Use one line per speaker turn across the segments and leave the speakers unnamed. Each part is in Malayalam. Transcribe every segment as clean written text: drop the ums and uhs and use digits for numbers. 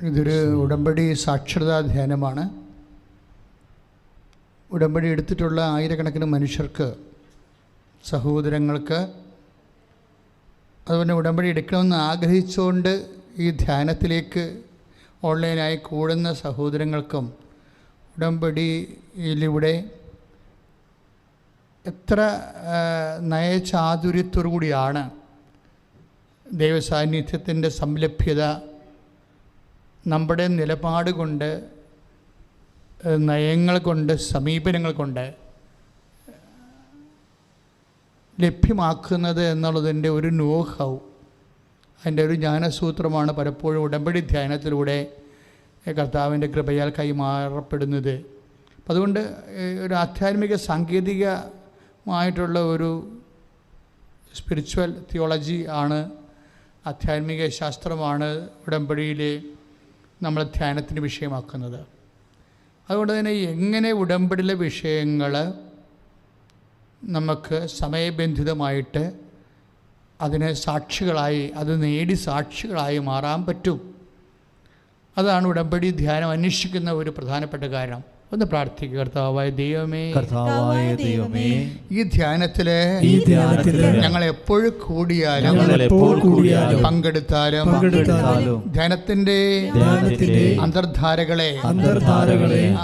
ഇതൊരു ഉടമ്പടി സാക്ഷരതാ ധ്യാനമാണ്. ഉടമ്പടി എടുത്തിട്ടുള്ള ആയിരക്കണക്കിന് മനുഷ്യർക്ക്, സഹോദരങ്ങൾക്ക്, അതുപോലെ ഉടമ്പടി എടുക്കണമെന്ന് ആഗ്രഹിച്ചുകൊണ്ട് ഈ ധ്യാനത്തിലേക്ക് ഓൺലൈനായി കൂടുന്ന സഹോദരങ്ങൾക്കും ഉടമ്പടിയിലൂടെ എത്ര നയചാതുര്യത്തോടു കൂടിയാണ് ദൈവസാന്നിധ്യത്തിൻ്റെ സംലഭ്യത നമ്മുടെ നിലപാട് കൊണ്ട്, നയങ്ങൾ കൊണ്ട്, സമീപനങ്ങൾ കൊണ്ട് ലഭ്യമാക്കുന്നത് എന്നുള്ളതിൻ്റെ ഒരു നോഹൗ, അതിൻ്റെ ഒരു ജ്ഞാനസൂത്രമാണ് പലപ്പോഴും ഉടമ്പടി ധ്യാനത്തിലൂടെ കർത്താവിൻ്റെ കൃപയാൽ കൈമാറപ്പെടുന്നത്. അപ്പം അതുകൊണ്ട് ഒരു ആധ്യാത്മിക സാങ്കേതികമായിട്ടുള്ള ഒരു സ്പിരിച്വൽ തിയോളജി ആണ്, ആധ്യാത്മിക ശാസ്ത്രമാണ് ഉടമ്പടിയിലെ നമ്മൾ ധ്യാനത്തിന് വിഷയമാക്കുന്നത്. അതുകൊണ്ട് തന്നെ എങ്ങനെ ഉടമ്പടിയിലെ വിഷയങ്ങൾ നമുക്ക് സമയബന്ധിതമായിട്ട് അതിന് സാക്ഷികളായി, അത് നേടി സാക്ഷികളായി മാറാൻ പറ്റും, അതാണ് ഉടമ്പടി ധ്യാനം അന്വേഷിക്കുന്ന ഒരു പ്രധാനപ്പെട്ട കാരണം. ഒന്ന് പ്രാർത്ഥിക്കുക. കർത്താവായ ദൈവമേ, ഈ ധ്യാനത്തില് ഞങ്ങൾ എപ്പോഴും കൂടിയാലും പങ്കെടുത്താലും ധ്യാനത്തിന്റെ അന്തർധാരകളെ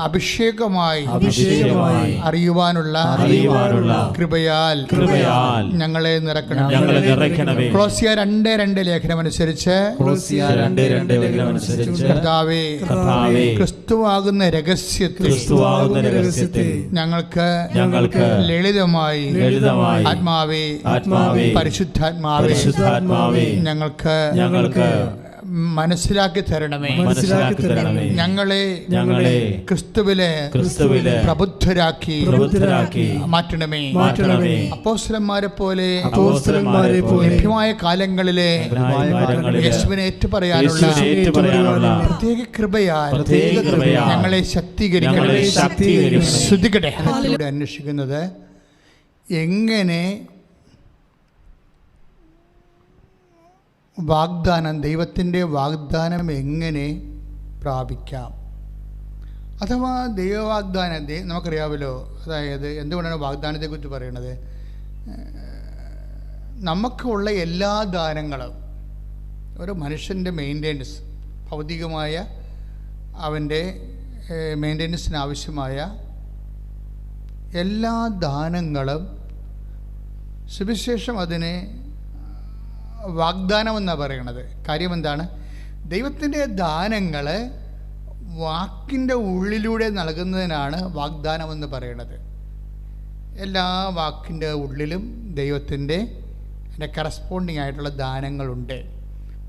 അഭിഷേകമായി അറിയുവാനുള്ള കൃപയാൽ ഞങ്ങളെ നിറയ്ക്കണമേ. കൊളോസ്യ 2:2 ലേഖനമനുസരിച്ച് കർത്താവേ, ക്രിസ്തുവാകുന്ന രഹസ്യത്തെ ഞങ്ങൾക്ക് ലളിതമായി ആത്മാവേ പരിശുദ്ധാത്മാവേ ഞങ്ങൾക്ക് മനസ്സിലാക്കി തരണമേ. ഞങ്ങളെ ക്രിസ്തുവിലെ പ്രബുദ്ധരാക്കി മാറ്റണമേ. അപ്പോസ്തലന്മാരെ പോലെ ലഭ്യമായ കാലങ്ങളിലെ യേശുവിനെ ഏറ്റുപറയാനുള്ള പ്രത്യേക കൃപയാൽ ഞങ്ങളെ ശക്തീകരിക്കണമേ. ശ്രുതികട്ടെ. ഇവിടെ അന്വേഷിക്കുന്നത് എങ്ങനെ വാഗ്ദാനം, ദൈവത്തിൻ്റെ വാഗ്ദാനം എങ്ങനെ പ്രാപിക്കാം, അഥവാ ദൈവവാഗ്ദാനം നമുക്കറിയാമല്ലോ. അതായത് എന്തുകൊണ്ടാണ് വാഗ്ദാനത്തെക്കുറിച്ച് പറയുന്നത്? നമുക്കുള്ള എല്ലാ ദാനങ്ങളും ഒരു മനുഷ്യൻ്റെ മെയിൻ്റെനൻസ്, ഭൗതികമായ അവൻ്റെ മെയിൻ്റെനൻസിന് ആവശ്യമായ എല്ലാ ദാനങ്ങളും സുവിശേഷം അതിനെ വാഗ്ദാനം എന്നാണ് പറയണത്. കാര്യം എന്താണ്? ദൈവത്തിൻ്റെ ദാനങ്ങൾ വാക്കിൻ്റെ ഉള്ളിലൂടെ നൽകുന്നതിനാണ് വാഗ്ദാനമെന്ന് പറയണത്. എല്ലാ വാക്കിൻ്റെ ഉള്ളിലും ദൈവത്തിൻ്റെ കറസ്പോണ്ടിങ് ആയിട്ടുള്ള ദാനങ്ങളുണ്ട്.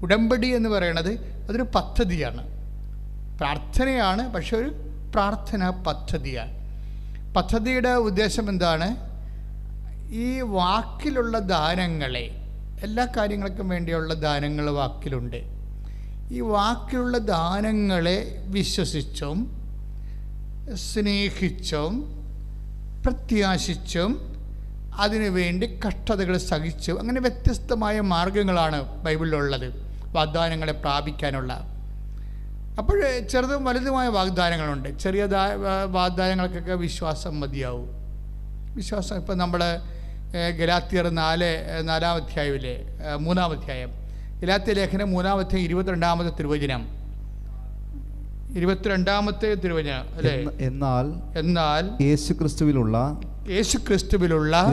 ഉടമ്പടി എന്ന് പറയണത് അതൊരു പദ്ധതിയാണ്, പ്രാർത്ഥനയാണ്, പക്ഷെ ഒരു പ്രാർത്ഥന പദ്ധതിയാണ്. പദ്ധതിയുടെ ഉദ്ദേശം എന്താണ്? ഈ വാക്കിലുള്ള ദാനങ്ങളെ, എല്ലാ കാര്യങ്ങൾക്കും വേണ്ടിയുള്ള ദാനങ്ങൾ വാക്കിലുണ്ട്. ഈ വാക്കിലുള്ള ദാനങ്ങളെ വിശ്വസിച്ചും സ്നേഹിച്ചും പ്രത്യാശിച്ചും അതിനുവേണ്ടി കഷ്ടതകൾ സഹിച്ചും, അങ്ങനെ വ്യത്യസ്തമായ മാർഗങ്ങളാണ് ബൈബിളിലുള്ളത് വാഗ്ദാനങ്ങളെ പ്രാപിക്കാനുള്ള. അപ്പോൾ ചെറുതും വലുതുമായ വാഗ്ദാനങ്ങളുണ്ട്. ചെറിയ വാഗ്ദാനങ്ങൾക്കൊക്കെ വിശ്വാസം മതിയാവും. വിശ്വാസം ഇപ്പം നമ്മൾ ഗലാത്യർ 4-ാം അധ്യായത്തിലെ 3-ാം അധ്യായം, ഗലാത്യ ലേഖനം 3-ാം അധ്യായം 22-ാമത്തെ തിരുവചനം, 22-ാമത്തെ തിരുവചനം അല്ലേ? എന്നാൽ യേശുക്രിസ്തുവിലുള്ള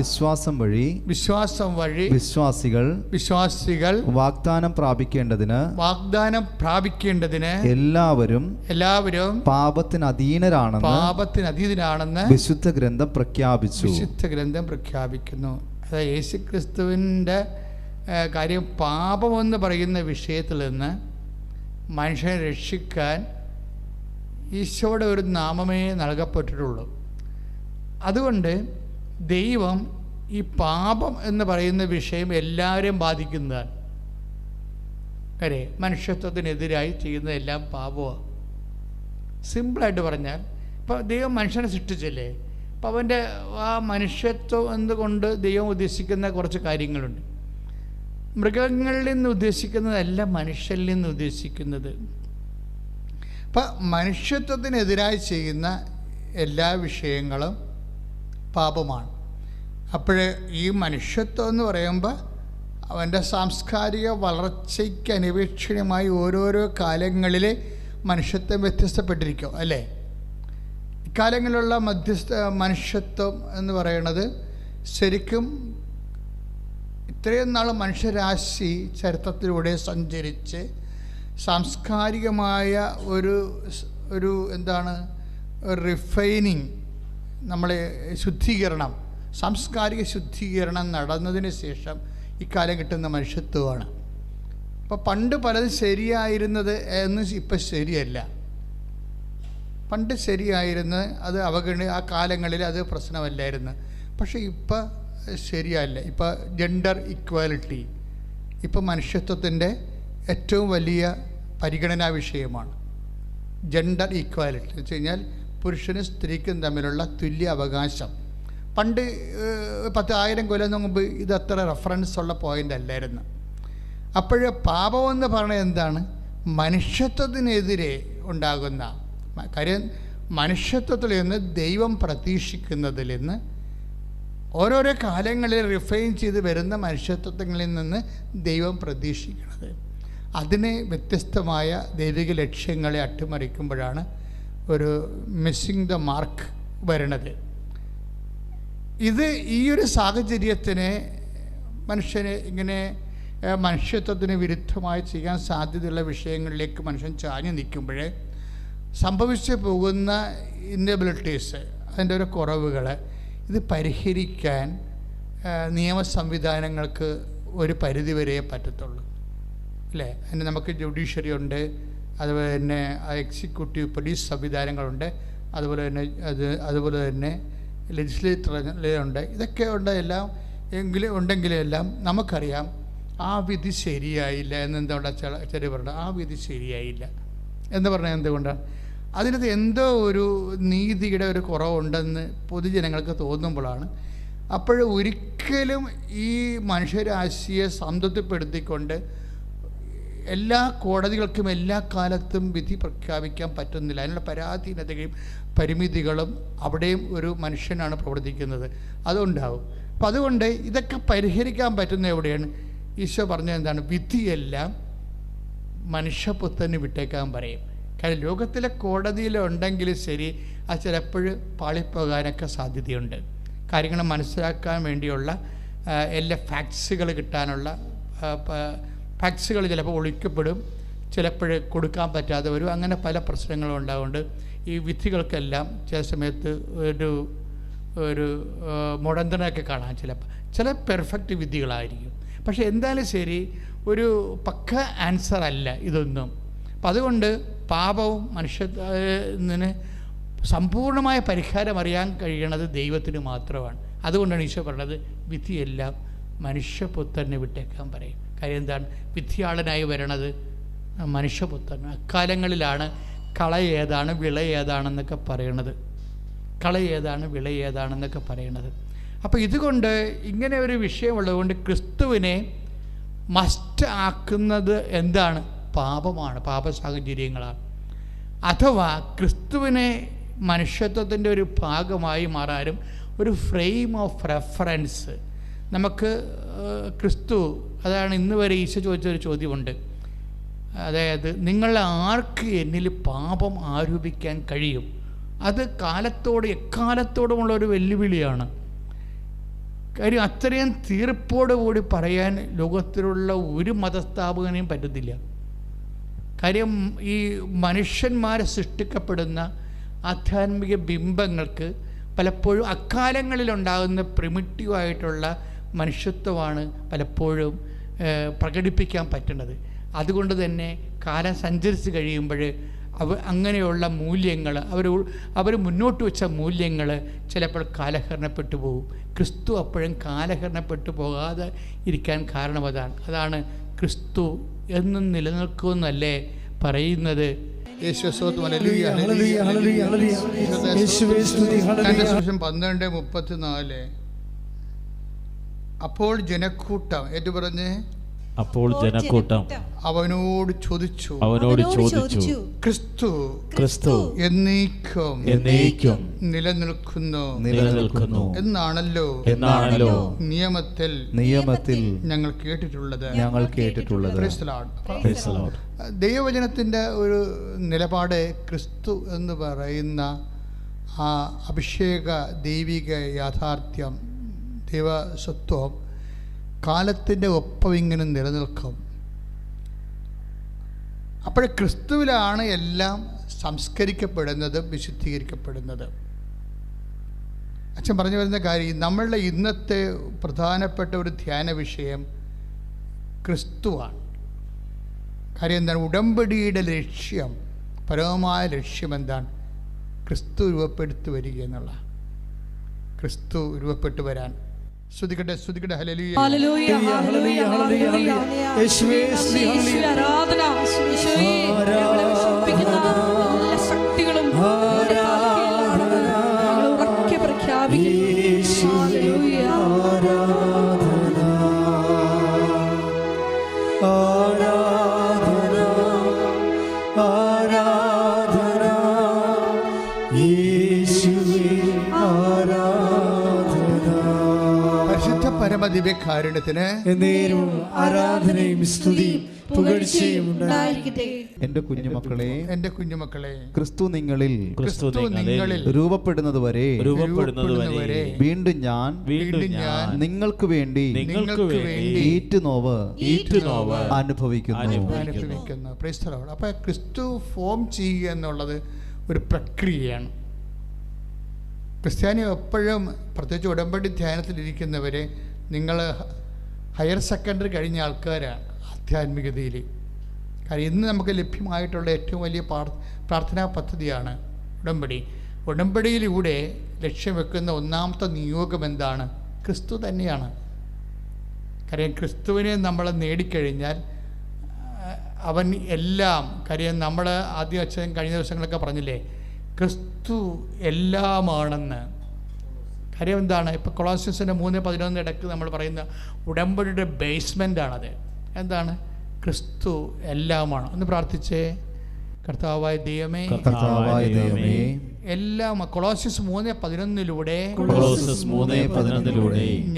വിശ്വാസം വഴി വിശ്വാസികൾ വാഗ്ദാനം പ്രാപിക്കേണ്ടതിന് എല്ലാവരും പാപത്തിന് അധീനരാണെന്ന് വിശുദ്ധ ഗ്രന്ഥം പ്രഖ്യാപിക്കുന്നു. അതായത് യേശുക്രിസ്തുവിൻ്റെ കാര്യം, പാപമെന്ന് പറയുന്ന വിഷയത്തിൽ നിന്ന് മനുഷ്യനെ രക്ഷിക്കാൻ ഈശോയുടെ ഒരു നാമമേ നൽകപ്പെട്ടിട്ടുള്ളൂ. അതുകൊണ്ട് ദൈവം ഈ പാപം എന്ന് പറയുന്ന വിഷയം എല്ലാവരെയും ബാധിക്കുന്നതാണ്. അല്ലേ? മനുഷ്യത്വത്തിനെതിരായി ചെയ്യുന്നതെല്ലാം പാപമാണ്. സിമ്പിളായിട്ട് പറഞ്ഞാൽ, ഇപ്പോൾ ദൈവം മനുഷ്യനെ സൃഷ്ടിച്ചില്ലേ, അപ്പോൾ അവൻ്റെ ആ മനുഷ്യത്വം എന്തുകൊണ്ട് ദൈവം ഉദ്ദേശിക്കുന്ന കുറച്ച് കാര്യങ്ങളുണ്ട്. മൃഗങ്ങളിൽ നിന്ന് ഉദ്ദേശിക്കുന്നതല്ല മനുഷ്യരിൽ നിന്ന് ഉദ്ദേശിക്കുന്നത്. അപ്പം മനുഷ്യത്വത്തിനെതിരായി ചെയ്യുന്ന എല്ലാ വിഷയങ്ങളും പാപമാണ്. അപ്പോഴേ ഈ മനുഷ്യത്വം എന്ന് പറയുമ്പോൾ അവൻ്റെ സാംസ്കാരിക വളർച്ചയ്ക്ക് അനിവേക്ഷണമായി ഓരോരോ കാലങ്ങളിൽ മനുഷ്യത്വം വ്യത്യസ്തപ്പെട്ടിരിക്കും അല്ലേ? ഇക്കാലങ്ങളിലുള്ള മനുഷ്യത്വം എന്ന് പറയുന്നത് ശരിക്കും ഇത്രയും നാൾ മനുഷ്യരാശി ചരിത്രത്തിലൂടെ സഞ്ചരിച്ച് സാംസ്കാരികമായ ഒരു എന്താണ് റിഫൈനിങ്, നമ്മളെ ശുദ്ധീകരണം, സാംസ്കാരിക ശുദ്ധീകരണം നടന്നതിന് ശേഷം ഇക്കാലം കിട്ടുന്ന മനുഷ്യത്വമാണ്. അപ്പോൾ പണ്ട് പലതും ശരിയായിരുന്നത് എന്ന് ഇപ്പം ശരിയല്ല. പണ്ട് ശരിയായിരുന്നത് അത് ആ കാലങ്ങളിൽ അത് പ്രശ്നമല്ലായിരുന്നു. പക്ഷേ ഇപ്പം ശരിയല്ല. ഇപ്പം ജെൻഡർ ഇക്വാലിറ്റി ഇപ്പം മനുഷ്യത്വത്തിൻ്റെ ഏറ്റവും വലിയ പരിഗണനാ വിഷയമാണ്. ജെൻഡർ ഈക്വാലിറ്റി എന്ന് വെച്ച് കഴിഞ്ഞാൽ പുരുഷനും സ്ത്രീക്കും തമ്മിലുള്ള തുല്യ അവകാശം. പണ്ട് 10,000 കൊല്ലം മുമ്പ് ഇതത്ര റെഫറൻസ് ഉള്ള പോയിൻ്റ് അല്ലായിരുന്നു. അപ്പോഴേ പാപമെന്ന് പറയുന്നത് എന്താണ്? മനുഷ്യത്വത്തിനെതിരെ ഉണ്ടാകുന്ന കാര്യം. മനുഷ്യത്വത്തിൽ നിന്ന് ദൈവം പ്രതീക്ഷിക്കുന്നതിൽ നിന്ന് ഓരോരോ കാലങ്ങളിൽ റിഫൈൻ ചെയ്ത് വരുന്ന മനുഷ്യത്വങ്ങളിൽ നിന്ന് ദൈവം പ്രതീക്ഷിക്കുന്നത്, അതിനെ വ്യത്യസ്തമായ ദൈവിക ലക്ഷ്യങ്ങളെ അട്ടിമറിക്കുമ്പോഴാണ് ഒരു മിസ്സിങ് ദ മാർക്ക് വരുന്നത്. ഇത് ഈ ഒരു സാഹചര്യത്തിനെ മനുഷ്യന് ഇങ്ങനെ മനുഷ്യത്വത്തിന് വിരുദ്ധമായി ചെയ്യാൻ സാധ്യതയുള്ള വിഷയങ്ങളിലേക്ക് മനുഷ്യൻ ചാഞ്ഞു നിൽക്കുമ്പോഴേ സംഭവിച്ചു പോകുന്ന ഇന്നബിലിറ്റീസ്, അതിൻ്റെ ഒരു കുറവുകൾ, ഇത് പരിഹരിക്കാൻ നിയമ സംവിധാനങ്ങൾക്ക് ഒരു പരിധിവരെ പറ്റത്തുള്ളൂ അല്ലേ? അതിന് നമുക്ക് ജുഡീഷ്യറി ഉണ്ട്, അതുപോലെ തന്നെ എക്സിക്യൂട്ടീവ് പോലീസ് സംവിധാനങ്ങളുണ്ട്, അതുപോലെ തന്നെ ലെജിസ്ലേറ്ററുണ്ട്. ഇതൊക്കെ ഉണ്ട് എല്ലാം ഉണ്ടെങ്കിലും നമുക്കറിയാം ആ വിധി ശരിയായില്ല എന്നെന്തുകൊണ്ടാണ് ചെറിയ പറഞ്ഞത്? ആ വിധി ശരിയായില്ല എന്ന് പറഞ്ഞാൽ എന്തുകൊണ്ടാണ്? അതിനകത്ത് എന്തോ ഒരു നീതിയുടെ ഒരു കുറവുണ്ടെന്ന് പൊതുജനങ്ങൾക്ക് തോന്നുമ്പോഴാണ്. ഒരിക്കലും ഈ മനുഷ്യരാശിയെ സംതൃപ്തിപ്പെടുത്തിക്കൊണ്ട് എല്ലാ കോടതികൾക്കും എല്ലാ കാലത്തും വിധി പ്രഖ്യാപിക്കാൻ പറ്റുന്നില്ല. അതിനുള്ള പരാധീനതയും പരിമിതികളും അവിടെയും ഒരു മനുഷ്യനാണ് പ്രവർത്തിക്കുന്നത്, അതുണ്ടാവും. അപ്പം അതുകൊണ്ട് ഇതൊക്കെ പരിഹരിക്കാൻ പറ്റുന്ന എവിടെയാണ്? ഈശോ പറഞ്ഞത് എന്താണ്? വിധിയെല്ലാം മനുഷ്യപുത്രന് വിട്ടേക്കാൻ പറയും. കാരണം ലോകത്തിലെ കോടതിയിലുണ്ടെങ്കിലും ശരി, അത് ചിലപ്പോൾ പാളിപ്പോകാനൊക്കെ സാധ്യതയുണ്ട്. കാര്യങ്ങൾ മനസ്സിലാക്കാൻ വേണ്ടിയുള്ള എല്ലാ ഫാക്ട്സുകൾ കിട്ടാനുള്ള ഫാക്ട്സുകൾ ചിലപ്പോൾ ഒളിക്കപ്പെടും, ചിലപ്പോൾ കൊടുക്കാൻ പറ്റാതെ വരും. അങ്ങനെ പല പ്രശ്നങ്ങളും ഉണ്ടാകുന്നുണ്ട്. ഈ വിധികൾക്കെല്ലാം ചില സമയത്ത് ഒരു മുടന്തനൊക്കെ കാണാം. ചില പെർഫെക്റ്റ് വിധികളായിരിക്കും. പക്ഷേ എന്തായാലും ശരി, ഒരു പക്ക ആൻസർ അല്ല ഇതൊന്നും. അപ്പം അതുകൊണ്ട് പാപവും മനുഷ്യന് സമ്പൂർണ്ണമായ പരിഹാരം അറിയാൻ കഴിയണത് ദൈവത്തിന് മാത്രമാണ്. അതുകൊണ്ടാണ് ഈശോ പറഞ്ഞത് വിധിയെല്ലാം മനുഷ്യപുത്രനെ വിട്ടേക്കാൻ പറയും. കാര്യം എന്താണ്? വിധിയാളനായി വരണത് മനുഷ്യപുത്രൻ. അക്കാലങ്ങളിലാണ് കള ഏതാണ് വിള ഏതാണെന്നൊക്കെ പറയണത്. കള ഏതാണ് വിള ഏതാണെന്നൊക്കെ പറയണത്. അപ്പോൾ ഇതുകൊണ്ട് ഇങ്ങനെ ഒരു വിഷയമുള്ളതുകൊണ്ട് ക്രിസ്തുവിനെ മസ്റ്റ് ആക്കുന്നത് എന്താണ്? പാപമാണ്, പാപ സാഹചര്യങ്ങളാണ്. അഥവാ ക്രിസ്തുവിനെ മനുഷ്യത്വത്തിൻ്റെ ഒരു ഭാഗമായി മാറാനും ഒരു ഫ്രെയിം ഓഫ് റെഫറൻസ് നമുക്ക് ക്രിസ്തു, അതാണ് ഇന്ന് വരെ ഈശോ ചോദിച്ചൊരു ചോദ്യമുണ്ട്. അതായത് നിങ്ങൾ ആർക്ക് എന്നിൽ പാപം ആരോപിക്കാൻ കഴിയും? അത് എക്കാലത്തോടുമുള്ളൊരു വെല്ലുവിളിയാണ്. കാര്യം അത്രയും തീർപ്പോടുകൂടി പറയാൻ ലോകത്തിലുള്ള ഒരു മതസ്ഥാപകനെയും പറ്റത്തില്ല. കാര്യം ഈ മനുഷ്യന്മാരെ സൃഷ്ടിക്കപ്പെടുന്ന ആധ്യാത്മിക ബിംബങ്ങൾക്ക് പലപ്പോഴും അക്കാലങ്ങളിലുണ്ടാകുന്ന പ്രിമിറ്റീവായിട്ടുള്ള മനുഷ്യത്വമാണ് പലപ്പോഴും പ്രകടിപ്പിക്കാൻ പറ്റുന്നത്. അതുകൊണ്ട് തന്നെ കാലം സഞ്ചരിച്ച് കഴിയുമ്പോൾ അങ്ങനെയുള്ള മൂല്യങ്ങൾ അവർ മുന്നോട്ട് വെച്ച മൂല്യങ്ങൾ ചിലപ്പോൾ കാലഹരണപ്പെട്ടു പോകും. ക്രിസ്തു അപ്പോഴും കാലഹരണപ്പെട്ടു പോകാതെ ഇരിക്കാൻ കാരണം അതാണ് ക്രിസ്തു എന്നും നിലനിൽക്കുമെന്നല്ലേ പറയുന്നത്.
യേശുവേ
12:34 അപ്പോൾ ജനക്കൂട്ടം ഏറ്റുപറഞ്ഞ്
അപ്പോൾ ജനക്കൂട്ടം
അവനോട് ചോദിച്ചു, ക്രിസ്തു എന്നേക്കും നിലനിൽക്കുന്നു എന്നാണല്ലോ നിയമത്തിൽ ഞങ്ങൾ കേട്ടിട്ടുള്ളത്. ദൈവവചനത്തിൻ്റെ ഒരു നിലപാട് ക്രിസ്തു എന്ന് പറയുന്ന ആ അഭിഷേക ദൈവിക യാഥാർത്ഥ്യം, ദൈവസത്വം കാലത്തിൻ്റെ ഒപ്പം ഇങ്ങനെ നിലനിൽക്കും. അപ്പോൾ ക്രിസ്തുവിലാണ് എല്ലാം സംസ്കരിക്കപ്പെടുന്നതും വിശുദ്ധീകരിക്കപ്പെടുന്നത്. അച്ഛൻ പറഞ്ഞു വരുന്ന കാര്യം, നമ്മളുടെ ഇന്നത്തെ പ്രധാനപ്പെട്ട ഒരു ധ്യാന വിഷയം ക്രിസ്തുവാണ്. കാര്യം എന്താണ്? ഉടമ്പടിയുടെ ലക്ഷ്യം, പരമമായ ലക്ഷ്യം എന്താണ്? ക്രിസ്തു രൂപപ്പെടുത്തി വരിക എന്നുള്ള, ക്രിസ്തു രൂപപ്പെട്ടു വരാൻ. സ്തുതിക്കട്ടെ, സ്തുതിക്കട്ടെ. Hallelujah,
hallelujah, hallelujah, hallelujah. യേശുവേ സ്തുതി, ആരാധന. യേശുവേ ഞങ്ങളെ വിശുദ്ധിപ്പിക്കുന്ന എല്ലാ ശക്തികളും ഉറക്കെ പ്രഖ്യാപിക്കുന്നു. ഹല്ലേലൂയ,
പരമദിവ്യകാരുണ്യത്തിന്
ആരാധനയും സ്തുതിയും പുകഴ്ചയും ഉണ്ടായിരിക്കട്ടെ.
എന്റെ കുഞ്ഞുമക്കളെ,
ക്രിസ്തു നിങ്ങളിൽ രൂപപ്പെടുന്നത് വരെ വീണ്ടും ഞാൻ നിങ്ങൾക്ക് വേണ്ടി ഈറ്റുനോവ് അനുഭവിക്കുന്നു.
അപ്പോൾ ക്രിസ്തു ഫോം ചെയ്യുക എന്നുള്ളത് ഒരു പ്രക്രിയയാണ്. ക്രിസ്ത്യാനി എപ്പോഴും, പ്രത്യേകിച്ച് ഉടമ്പടി ധ്യാനത്തിലിരിക്കുന്നവരെ, നിങ്ങൾ ഹയർ സെക്കൻഡറി കഴിഞ്ഞ ആൾക്കാരാണ് ആധ്യാത്മികതയിൽ. കാരണം ഇന്ന് നമുക്ക് ലഭ്യമായിട്ടുള്ള ഏറ്റവും വലിയ പ്രാർത്ഥനാ പദ്ധതിയാണ് ഉടമ്പടി. ഉടമ്പടിയിലൂടെ ലക്ഷ്യം വെക്കുന്ന ഒന്നാമത്തെ നിയോഗം എന്താണ്? ക്രിസ്തു തന്നെയാണ്. കാര്യം ക്രിസ്തുവിനെ നമ്മൾ നേടിക്കഴിഞ്ഞാൽ അവൻ എല്ലാം, കാര്യം നമ്മൾ ആദ്യം അച്ഛൻ കഴിഞ്ഞ ദിവസങ്ങളൊക്കെ പറഞ്ഞില്ലേ, ക്രിസ്തു എല്ലാമാണെന്ന്. കാര്യം എന്താണ്? ഇപ്പോൾ കൊളോസ്യസിൻ്റെ 3:11 ഇടയ്ക്ക് നമ്മൾ പറയുന്ന ഉടമ്പടിയുടെ ബേസ്മെൻ്റാണത്. എന്താണ്? ക്രിസ്തു എല്ലാമാണ്. ഒന്ന് പ്രാർത്ഥിച്ചേ. കർത്താവായ ദൈവമേ, എല്ലാം കൊളോസ്യസ് 3:11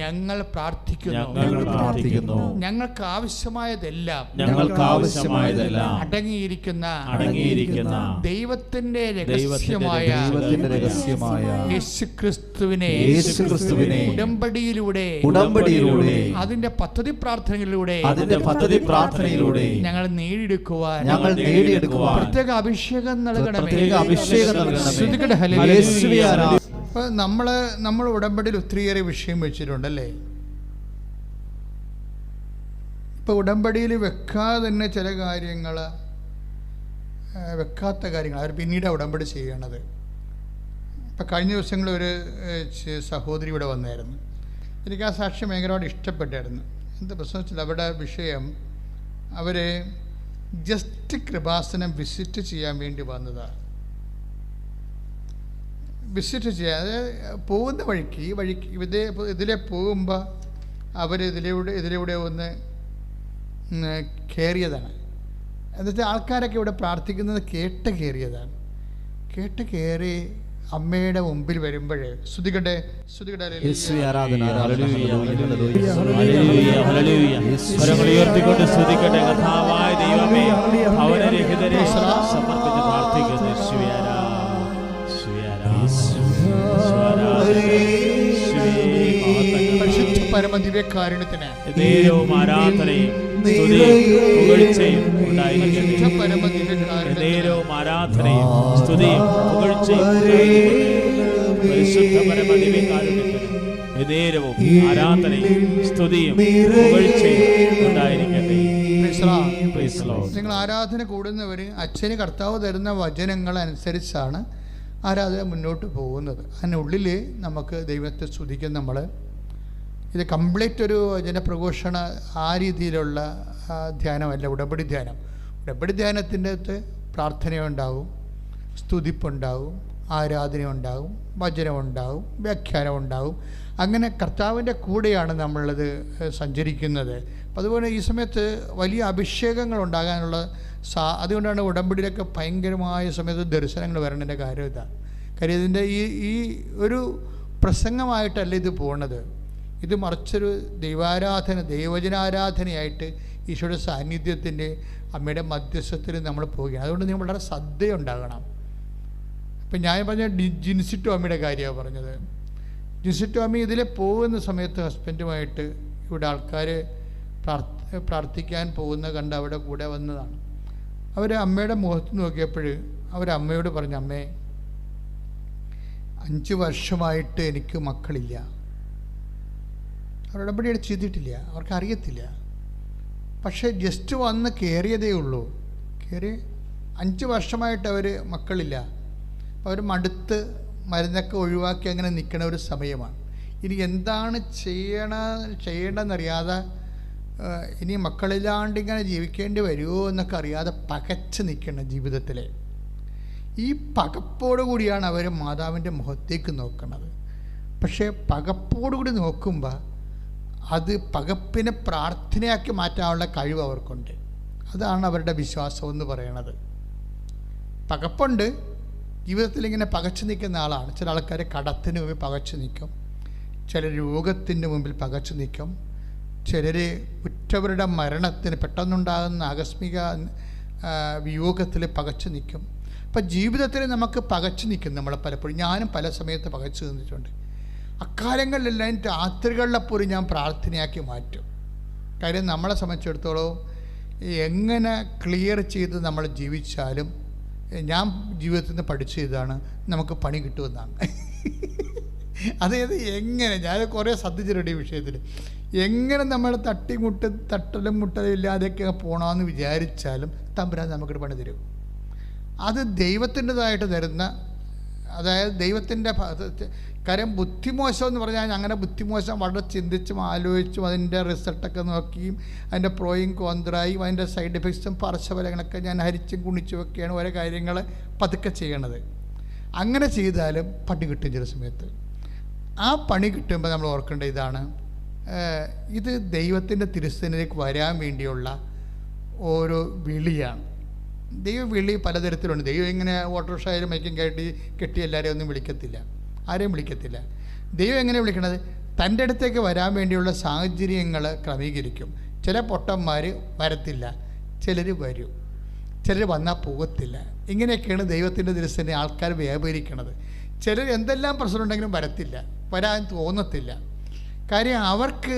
ഞങ്ങൾ പ്രാർത്ഥിക്കുന്നു, ഞങ്ങൾക്ക് ആവശ്യമായതെല്ലാം അടങ്ങിയിരിക്കുന്ന ദൈവത്തിന്റെ രഹസ്യമായ യേശുക്രിസ്തുവിനെ ഉടമ്പടിയിലൂടെ അതിന്റെ പദ്ധതി പ്രാർത്ഥനയിലൂടെ ഞങ്ങൾ നേടിയെടുക്കുവാൻ പ്രത്യേക അഭിഷേകം നൽകണമേ. അപ്പോൾ നമ്മൾ ഉടമ്പടിയിൽ ഒത്തിരിയേറെ വിഷയം വെച്ചിട്ടുണ്ടല്ലേ. ഇപ്പോൾ ഉടമ്പടിയിൽ വെക്കാതെ തന്നെ ചില കാര്യങ്ങൾ, വെക്കാത്ത കാര്യങ്ങൾ അവർ പിന്നീട് ഉടമ്പടി ചെയ്യണത്. ഇപ്പം കഴിഞ്ഞ ദിവസങ്ങളിൽ ഒരു സഹോദരി ഇവിടെ വന്നായിരുന്നു. എനിക്ക് ആ സാക്ഷ്യം ഭയങ്കരമായിട്ട് ഇഷ്ടപ്പെട്ടായിരുന്നു. എന്താ പ്രശ്നം വെച്ചാൽ അവിടെ വിഷയം, അവർ ജസ്റ്റ് കൃപാസനം വിസിറ്റ് ചെയ്യാൻ വേണ്ടി വന്നതാണ്. വിസിറ്റ് ചെയ്യാൻ, അതായത് പോകുന്ന വഴിക്ക്, ഈ വഴിക്ക് ഇതിലെ പോകുമ്പോൾ അവർ ഇതിലൂടെ ഒന്ന് കയറിയതാണ്. എന്നുവെച്ചാൽ ആൾക്കാരൊക്കെ ഇവിടെ പ്രാർത്ഥിക്കുന്നത് കേട്ട് കയറി അമ്മയുടെ മുമ്പിൽ വരുമ്പോഴേ സ്തുതിക്കട്ടെ. പരമദിവ്യകാരുണ്യത്തിന് നിങ്ങൾ ആരാധന കൂടുന്നവര് അച്ഛന് കർത്താവ് തരുന്ന വചനങ്ങൾ അനുസരിച്ചാണ് ആരാധന മുന്നോട്ട് പോകുന്നത്. അതിനുള്ളിൽ നമുക്ക് ദൈവത്തെ സ്തുതിക്കും. നമ്മൾ ഇത് കംപ്ലീറ്റ് ഒരു ജനപ്രഘോഷണ ആ രീതിയിലുള്ള ധ്യാനമല്ല ഉടമ്പടി ധ്യാനം. ഉടമ്പടി ധ്യാനത്തിൻ്റെ അകത്ത് പ്രാർത്ഥനയുണ്ടാവും, സ്തുതിപ്പുണ്ടാവും, ആരാധനയുണ്ടാവും, വചനമുണ്ടാവും, വ്യാഖ്യാനം ഉണ്ടാവും. അങ്ങനെ കർത്താവിൻ്റെ കൂടെയാണ് നമ്മളത് സഞ്ചരിക്കുന്നത്. അതുപോലെ ഈ സമയത്ത് വലിയ അഭിഷേകങ്ങൾ ഉണ്ടാകാനുള്ള അതുകൊണ്ടാണ് ഉടമ്പടിയിലൊക്കെ ഭയങ്കരമായ സമയത്ത് ദർശനങ്ങൾ വരേണ്ടതിൻ്റെ കാര്യം ഇതാണ്. കാര്യം ഇതിൻ്റെ ഈ ഒരു പ്രസംഗമായിട്ടല്ല ഇത് പോകുന്നത്. ഇത് മറിച്ചൊരു ദൈവാരാധന, ദൈവജനാരാധനയായിട്ട് ഈശോയുടെ സാന്നിധ്യത്തിൻ്റെ അമ്മയുടെ മധ്യസ്ഥത്തിൽ നമ്മൾ പോവുകയാണ്. അതുകൊണ്ട് നിങ്ങൾ വളരെ ശ്രദ്ധയുണ്ടാകണം. ഇപ്പം ഞാൻ പറഞ്ഞ ജിൻസി ടോമിയുടെ കാര്യമാണ് പറഞ്ഞത്. ജിൻസി ടോമി ഇതിൽ പോകുന്ന സമയത്ത് ഹസ്ബൻഡുമായിട്ട് ഇവിടെ ആൾക്കാർ പ്രാർത്ഥിക്കാൻ പോകുന്ന കണ്ട് അവിടെ കൂടെ വന്നതാണ്. അവർ അമ്മയുടെ മുഖത്ത് നോക്കിയപ്പോൾ അവരമ്മയോട് പറഞ്ഞു, അമ്മേ 5 വർഷമായിട്ട് എനിക്ക് മക്കളില്ല. അവരുടമ്പടി ചെയ്തിട്ടില്ല, അവർക്കറിയത്തില്ല. പക്ഷേ ജസ്റ്റ് വന്ന് കയറിയതേ ഉള്ളൂ. കയറി 5 വർഷമായിട്ട് അവർ മക്കളില്ല. അവർ മടുത്ത് മരുന്നൊക്കെ ഒഴിവാക്കി അങ്ങനെ നിൽക്കുന്ന ഒരു സമയമാണ്. ഇനി എന്താണ് ചെയ്യേണ്ടതെന്നറിയാതെ, ഇനി മക്കളില്ലാണ്ട് ഇങ്ങനെ ജീവിക്കേണ്ടി വരുമോ എന്നൊക്കെ അറിയാതെ പകച്ച് നിൽക്കണം ജീവിതത്തിൽ. ഈ പകപ്പോടു കൂടിയാണ് അവർ മാതാവിൻ്റെ മുഖത്തേക്ക് നോക്കുന്നത്. പക്ഷേ പകപ്പോടുകൂടി നോക്കുമ്പോൾ അത് പകപ്പിനെ പ്രാർത്ഥനയാക്കി മാറ്റാനുള്ള കഴിവ് അവർക്കുണ്ട്. അതാണ് അവരുടെ വിശ്വാസം എന്ന് പറയണത്. പകപ്പുണ്ട്, ജീവിതത്തിൽ ഇങ്ങനെ പകച്ചു നിൽക്കുന്ന ആളാണ്. ചില ആൾക്കാർ കടത്തിന് മുമ്പിൽ പകച്ചു നിൽക്കും, ചിലർ രോഗത്തിൻ്റെ മുമ്പിൽ പകച്ചു നിൽക്കും, ചിലർ ഉറ്റവരുടെ മരണത്തിന് പെട്ടെന്നുണ്ടാകുന്ന ആകസ്മിക വിയോഗത്തിൽ പകച്ചു നിൽക്കും. അപ്പം ജീവിതത്തിൽ നമുക്ക് പകച്ചു നിൽക്കും. നമ്മൾ പലപ്പോഴും, ഞാനും പല സമയത്ത് പകച്ചു നിന്നിട്ടുണ്ട്. അക്കാലങ്ങളിലെല്ലാം രാത്രികളിലെപ്പോലും ഞാൻ പ്രാർത്ഥനയാക്കി മാറ്റും. കാര്യം നമ്മളെ സംബന്ധിച്ചിടത്തോളം എങ്ങനെ ക്ലിയർ ചെയ്ത് നമ്മൾ ജീവിച്ചാലും, ഞാൻ ജീവിതത്തിൽ നിന്ന് പഠിച്ചതാണ് നമുക്ക് പണി കിട്ടുമെന്നാണ്. അതായത് എങ്ങനെ, ഞാൻ കുറേ ശ്രദ്ധിച്ചിട്ടുണ്ട് ഈ വിഷയത്തിൽ. എങ്ങനെ നമ്മൾ തട്ടലും മുട്ടലും ഇല്ലാതെയൊക്കെ പോകണമെന്ന് വിചാരിച്ചാലും തമ്പുരാൻ നമുക്കൊരു പണി തരും. അത് ദൈവത്തിൻ്റെതായിട്ട് തരുന്ന, അതായത് ദൈവത്തിൻ്റെ കാര്യം. ബുദ്ധിമോശം എന്ന് പറഞ്ഞാൽ അങ്ങനെ ബുദ്ധിമോശം വളരെ ചിന്തിച്ചും ആലോചിച്ചും അതിൻ്റെ റിസൾട്ടൊക്കെ നോക്കിയും അതിൻ്റെ പ്രോയും കോന്ത്രായും അതിൻ്റെ സൈഡ് എഫക്ട്സും പാർശ്വഫലങ്ങളൊക്കെ ഞാൻ ഹരിച്ചും കുണിച്ചുമൊക്കെയാണ് ഓരോ കാര്യങ്ങൾ പതുക്കെ ചെയ്യണത്. അങ്ങനെ ചെയ്താലും പണി കിട്ടും ചില സമയത്ത്. ആ പണി കിട്ടുമ്പോൾ നമ്മൾ ഓർക്കേണ്ട ഇതാണ്, ഇത് ദൈവത്തിൻ്റെ തിരുസന്നിധിയിലേക്ക് വരാൻ വേണ്ടിയുള്ള ഓരോ വിളിയാണ്. ദൈവം വിളി പലതരത്തിലുണ്ട്. ദൈവം ഇങ്ങനെ ഓട്ടോറിക്ഷയിലും മൈക്കും കെട്ടി എല്ലാവരെയും ഒന്നും വിളിക്കത്തില്ല, ആരെയും വിളിക്കത്തില്ല. ദൈവം എങ്ങനെ വിളിക്കണത്? തൻ്റെ അടുത്തേക്ക് വരാൻ വേണ്ടിയുള്ള സാഹചര്യങ്ങൾ ക്രമീകരിക്കും. ചില പൊട്ടന്മാർ വരത്തില്ല, ചിലർ വരും, ചിലർ വന്നാൽ പോകത്തില്ല. ഇങ്ങനെയൊക്കെയാണ് ദൈവത്തിൻ്റെ ദിവസത്തിന് ആൾക്കാർ വ്യാപരിക്കണത്. ചിലർ എന്തെല്ലാം പ്രശ്നമുണ്ടെങ്കിലും വരത്തില്ല, വരാൻ തോന്നത്തില്ല. കാര്യം അവർക്ക്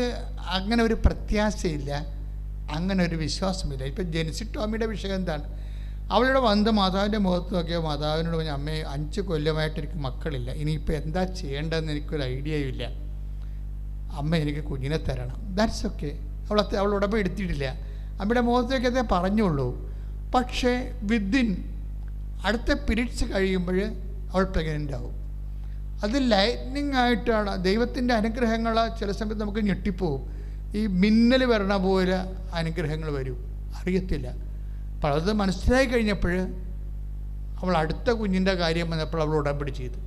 അങ്ങനെ ഒരു പ്രത്യാശയില്ല, അങ്ങനെ ഒരു വിശ്വാസമില്ല. ഇപ്പം ജെൻസി ടോമിയുടെ വിഷയം എന്താണ്? അവളുടെ വന്ന് മാതാവിൻ്റെ മുഖത്ത് നോക്കിയാൽ മാതാവിനോട് പറഞ്ഞ, അമ്മേ 5 കൊല്ലമായിട്ട് എനിക്ക് മക്കളില്ല, ഇനിയിപ്പോൾ എന്താ ചെയ്യേണ്ടതെന്ന് എനിക്കൊരു ഐഡിയയും ഇല്ല, അമ്മ എനിക്ക് കുഞ്ഞിനെ തരണം. That's okay. അവൾ ഉടമ്പടി എടുത്തിട്ടില്ല, അമ്മയുടെ മുഖത്തേക്ക് അതേ പറഞ്ഞുള്ളൂ. പക്ഷേ വിത്തിൻ അടുത്ത പീരീഡ്സ് കഴിയുമ്പോൾ അവൾ പ്രഗ്നൻ്റ് ആവും. അത് ലൈറ്റ്നിങ് ആയിട്ടാണ്. ദൈവത്തിൻ്റെ അനുഗ്രഹങ്ങൾ ചില സമയത്ത് നമുക്ക് ഞെട്ടിപ്പോവും. ഈ മിന്നൽ വരണ പോലെ അനുഗ്രഹങ്ങൾ വരും, അറിയത്തില്ല. അപ്പോൾ അത് മനസ്സിലായി കഴിഞ്ഞപ്പോൾ അവൾ അടുത്ത കുഞ്ഞിൻ്റെ കാര്യം വന്നപ്പോൾ അവൾ ഉടമ്പടി ചെയ്തു.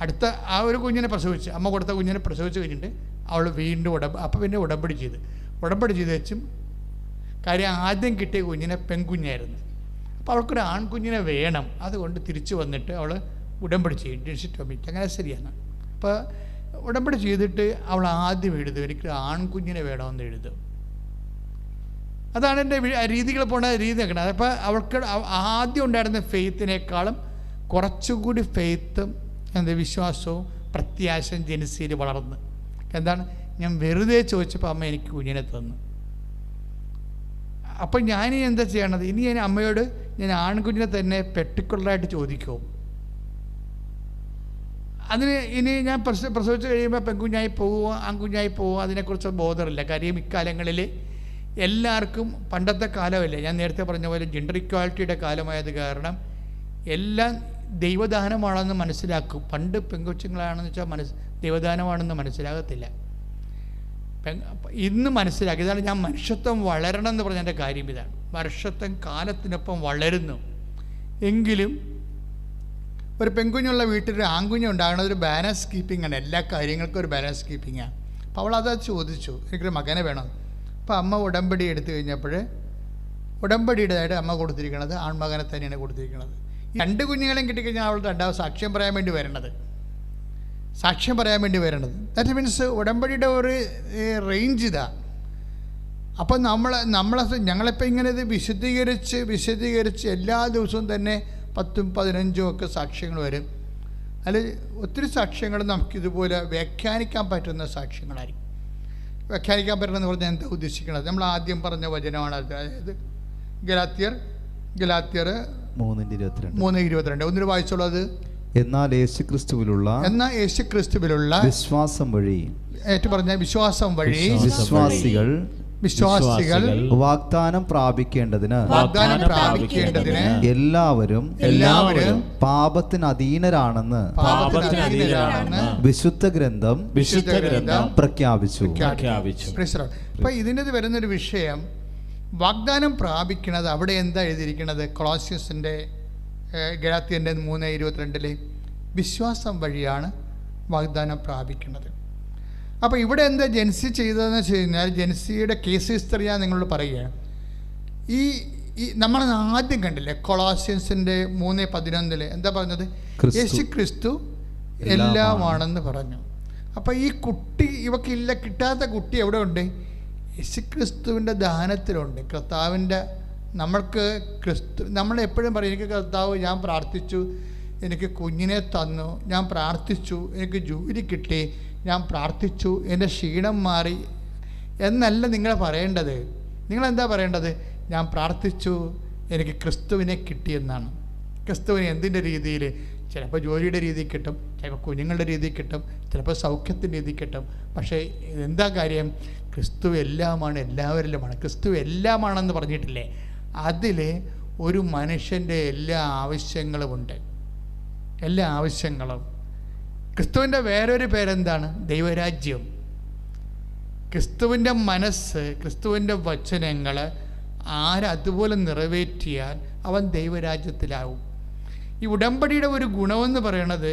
അടുത്ത ആ ഒരു കുഞ്ഞിനെ പ്രസവിച്ച്, അമ്മ കൊടുത്ത കുഞ്ഞിനെ പ്രസവിച്ച് കഴിഞ്ഞിട്ട് അവൾ വീണ്ടും അപ്പോൾ പിന്നെ ഉടമ്പടി ചെയ്ത് വെച്ചും. കാര്യം ആദ്യം കിട്ടിയ കുഞ്ഞിനെ പെൺകുഞ്ഞായിരുന്നു. അപ്പോൾ അവൾക്കൊരു ആൺകുഞ്ഞിനെ വേണം. അതുകൊണ്ട് തിരിച്ചു വന്നിട്ട് അവൾ ഉടമ്പടി ചെയ്യും, ഡിസിറ്റോമിറ്റ്. അങ്ങനെ ശരിയാണ്. അപ്പോൾ ഉടമ്പടി ചെയ്തിട്ട് അവൾ ആദ്യം എഴുതും, എനിക്ക് ആൺകുഞ്ഞിനെ വേണമെന്ന് എഴുതും. അതാണ് എൻ്റെ രീതികൾ പോണ രീതി നോക്കണം. അപ്പോൾ അവൾക്ക് ആദ്യം ഉണ്ടായിരുന്ന ഫെയ്ത്തിനേക്കാളും കുറച്ചുകൂടി ഫെയ്ത്തും വിശ്വാസവും പ്രത്യാശയും ജെൻസിയിൽ വളർന്ന്. എന്താണ്, ഞാൻ വെറുതെ ചോദിച്ചപ്പോൾ അമ്മ എനിക്ക് കുഞ്ഞിനെ തന്നു. അപ്പം ഞാനിനി എന്താ ചെയ്യണത്? ഇനി ഞാൻ അമ്മയോട് ഞാൻ ആൺകുഞ്ഞിനെ തന്നെ പെർട്ടിക്കുലറായിട്ട് ചോദിക്കുമോ? അതിന് ഇനി ഞാൻ പ്രസവിച്ച് കഴിയുമ്പോൾ പെൺകുഞ്ഞായി പോവുക ആൺകുഞ്ഞായി പോവുക അതിനെക്കുറിച്ച് ബോധമില്ല. കാര്യം ഇക്കാലങ്ങളിൽ എല്ലാവർക്കും പണ്ടത്തെ കാലമല്ലേ, ഞാൻ നേരത്തെ പറഞ്ഞ പോലെ ജെൻഡർ ഇക്വാലിറ്റിയുടെ കാലമായത് കാരണം എല്ലാം ദൈവദാനമാണെന്ന് മനസ്സിലാക്കും. പണ്ട് പെൺകൊച്ചുങ്ങളാണെന്ന് വെച്ചാൽ ദൈവദാനമാണെന്ന് മനസ്സിലാകത്തില്ല. ഇന്ന് മനസ്സിലാക്കി. ഇതാണ് ഞാൻ മനുഷ്യത്വം വളരണം എന്ന് പറഞ്ഞതിൻ്റെ കാര്യം. ഇതാണ് മനുഷ്യത്വം കാലത്തിനൊപ്പം വളരുന്നു. എങ്കിലും ഒരു പെൺകുഞ്ഞുള്ള വീട്ടിലൊരു ആൺകുഞ്ഞുണ്ടാകുന്നത് ഒരു ബാലൻസ് കീപ്പിംഗ് ആണ്. എല്ലാ കാര്യങ്ങൾക്കും ഒരു ബാലൻസ് കീപ്പിംഗാണ്. അപ്പോൾ അവൾ അത് ചോദിച്ചു, എനിക്കൊരു മകനെ വേണം. അപ്പോൾ അമ്മ ഉടമ്പടി എടുത്തു കഴിഞ്ഞപ്പോൾ ഉടമ്പടിയുടേതായിട്ട് അമ്മ കൊടുത്തിരിക്കുന്നത് ആൺമകനെ തന്നെയാണ് കൊടുത്തിരിക്കുന്നത്. 2 കുഞ്ഞുങ്ങളെയും കിട്ടിക്കഴിഞ്ഞാൽ അവൾ രണ്ടാമത് സാക്ഷ്യം പറയാൻ വേണ്ടി വരണത്. ദാറ്റ് മീൻസ് ഉടമ്പടിയുടെ ഒരു റേഞ്ച് ഇതാ. അപ്പം ഞങ്ങളിപ്പോൾ ഇങ്ങനെ ഇത് വിശദീകരിച്ച് എല്ലാ ദിവസവും തന്നെ 10ഉം 15ഉം ഒക്കെ സാക്ഷ്യങ്ങൾ വരും. അതിൽ ഒത്തിരി സാക്ഷ്യങ്ങൾ നമുക്കിതുപോലെ വ്യാഖ്യാനിക്കാൻ പറ്റുന്ന സാക്ഷ്യങ്ങളായിരിക്കും. വ്യാഖ്യാനിക്കാൻ പറ്റുന്നതെന്ന് പറഞ്ഞാൽ എന്താ ഉദ്ദേശിക്കുന്നത്? നമ്മൾ ആദ്യം പറഞ്ഞ വചനമാണ്, അതായത് ഗലാത്യർ 3:22. ഒന്നിന് വായിച്ചോളൂ.
എന്നാൽ യേശുക്രിസ്തുവിലുള്ള വിശ്വാസം വഴി വിശ്വാസികൾ വാഗ്ദാനം പ്രാപിക്കേണ്ടതിന് എല്ലാവരും പാപത്തിന് അധീനരാണെന്ന് വിശുദ്ധ ഗ്രന്ഥം പ്രഖ്യാപിച്ചു.
അപ്പൊ ഇതിൻ്റെ വരുന്നൊരു വിഷയം വാഗ്ദാനം പ്രാപിക്കുന്നത്. അവിടെ എന്താ എഴുതിയിരിക്കുന്നത്? കൊളോസ്യസിൻ്റെ ഗലാത്യൻ്റെ 3:22 വിശ്വാസം വഴിയാണ് വാഗ്ദാനം പ്രാപിക്കുന്നത്. അപ്പോൾ ഇവിടെ എന്താ ജെൻസി ചെയ്തതെന്ന് വെച്ച് കഴിഞ്ഞാൽ, ജെൻസിയുടെ കേസ് ഹിസ്റ്ററി ഞാൻ നിങ്ങളോട് പറയുകയാണ്. ഈ നമ്മൾ ആദ്യം കണ്ടില്ലേ കൊളോസ്യൻസിൻ്റെ 3:11 എന്താ പറഞ്ഞത്? യേശു ക്രിസ്തു എല്ലാമാണെന്ന് പറഞ്ഞു. അപ്പോൾ ഈ കുട്ടി ഇവക്കില്ല, കിട്ടാത്ത കുട്ടി എവിടെ ഉണ്ട്? യേശുക്രിസ്തുവിൻ്റെ ദാനത്തിലുണ്ട്. കർത്താവിൻ്റെ നമ്മളെപ്പോഴും പറയും, എനിക്ക് കർത്താവ്, ഞാൻ പ്രാർത്ഥിച്ചു, എനിക്ക് കുഞ്ഞിനെ തന്നു, ഞാൻ പ്രാർത്ഥിച്ചു, എനിക്ക് ജോലി കിട്ടി, ഞാൻ പ്രാർത്ഥിച്ചു, എൻ്റെ ക്ഷീണം മാറി എന്നല്ല നിങ്ങൾ പറയേണ്ടത്. നിങ്ങളെന്താ പറയേണ്ടത്? ഞാൻ പ്രാർത്ഥിച്ചു, എനിക്ക് ക്രിസ്തുവിനെ കിട്ടിയെന്നാണ്. ക്രിസ്തുവിനെ എന്തിൻ്റെ രീതിയിൽ? ചിലപ്പോൾ ജോലിയുടെ രീതിയിൽ കിട്ടും, ചിലപ്പോൾ കുഞ്ഞുങ്ങളുടെ രീതിയിൽ കിട്ടും, ചിലപ്പോൾ സൗഖ്യത്തിൻ്റെ രീതിയിൽ കിട്ടും. പക്ഷേ എന്താ കാര്യം? ക്രിസ്തു എല്ലാമാണ്, എല്ലാവരിലുമാണ്. ക്രിസ്തു എല്ലാമാണെന്ന് പറഞ്ഞിട്ടില്ലേ? അതിൽ ഒരു മനുഷ്യൻ്റെ എല്ലാ ആവശ്യങ്ങളുമുണ്ട്. എല്ലാ ആവശ്യങ്ങളും. ക്രിസ്തുവിൻ്റെ വേറൊരു പേരെന്താണ്? ദൈവരാജ്യം. ക്രിസ്തുവിൻ്റെ മനസ്സ്, ക്രിസ്തുവിൻ്റെ വചനങ്ങൾ ആരതുപോലെ നിറവേറ്റിയാൽ അവൻ ദൈവരാജ്യത്തിലാവും. ഈ ഉടമ്പടിയുടെ ഒരു ഗുണമെന്ന് പറയണത്,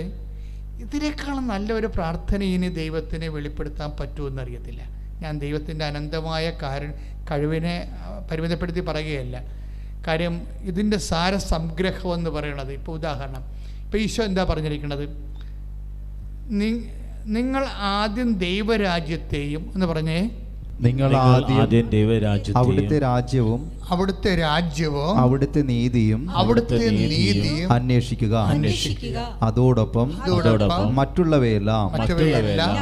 ഇതിനേക്കാളും നല്ലൊരു പ്രാർത്ഥന ഇനി ദൈവത്തിനെ വെളിപ്പെടുത്താൻ പറ്റുമെന്നറിയത്തില്ല. ഞാൻ ദൈവത്തിൻ്റെ അനന്തമായ കഴിവിനെ പരിമിതപ്പെടുത്തി പറയുകയല്ല. കാര്യം ഇതിൻ്റെ സാരസംഗ്രഹം എന്ന് പറയണത്, ഇപ്പോൾ ഉദാഹരണം, ഇപ്പോൾ ഈശോ എന്താ പറഞ്ഞിരിക്കുന്നത്? നിങ്ങൾ ആദ്യം ദൈവരാജ്യത്തെയും എന്ന് പറഞ്ഞേ,
നിങ്ങൾ ആദ്യം ദൈവരാജ്യത്തെയും അവിടുത്തെ രാജ്യവും അവിടുത്തെ നീതിയും അന്വേഷിക്കുക. അതോടൊപ്പം മറ്റുള്ളവയെല്ലാം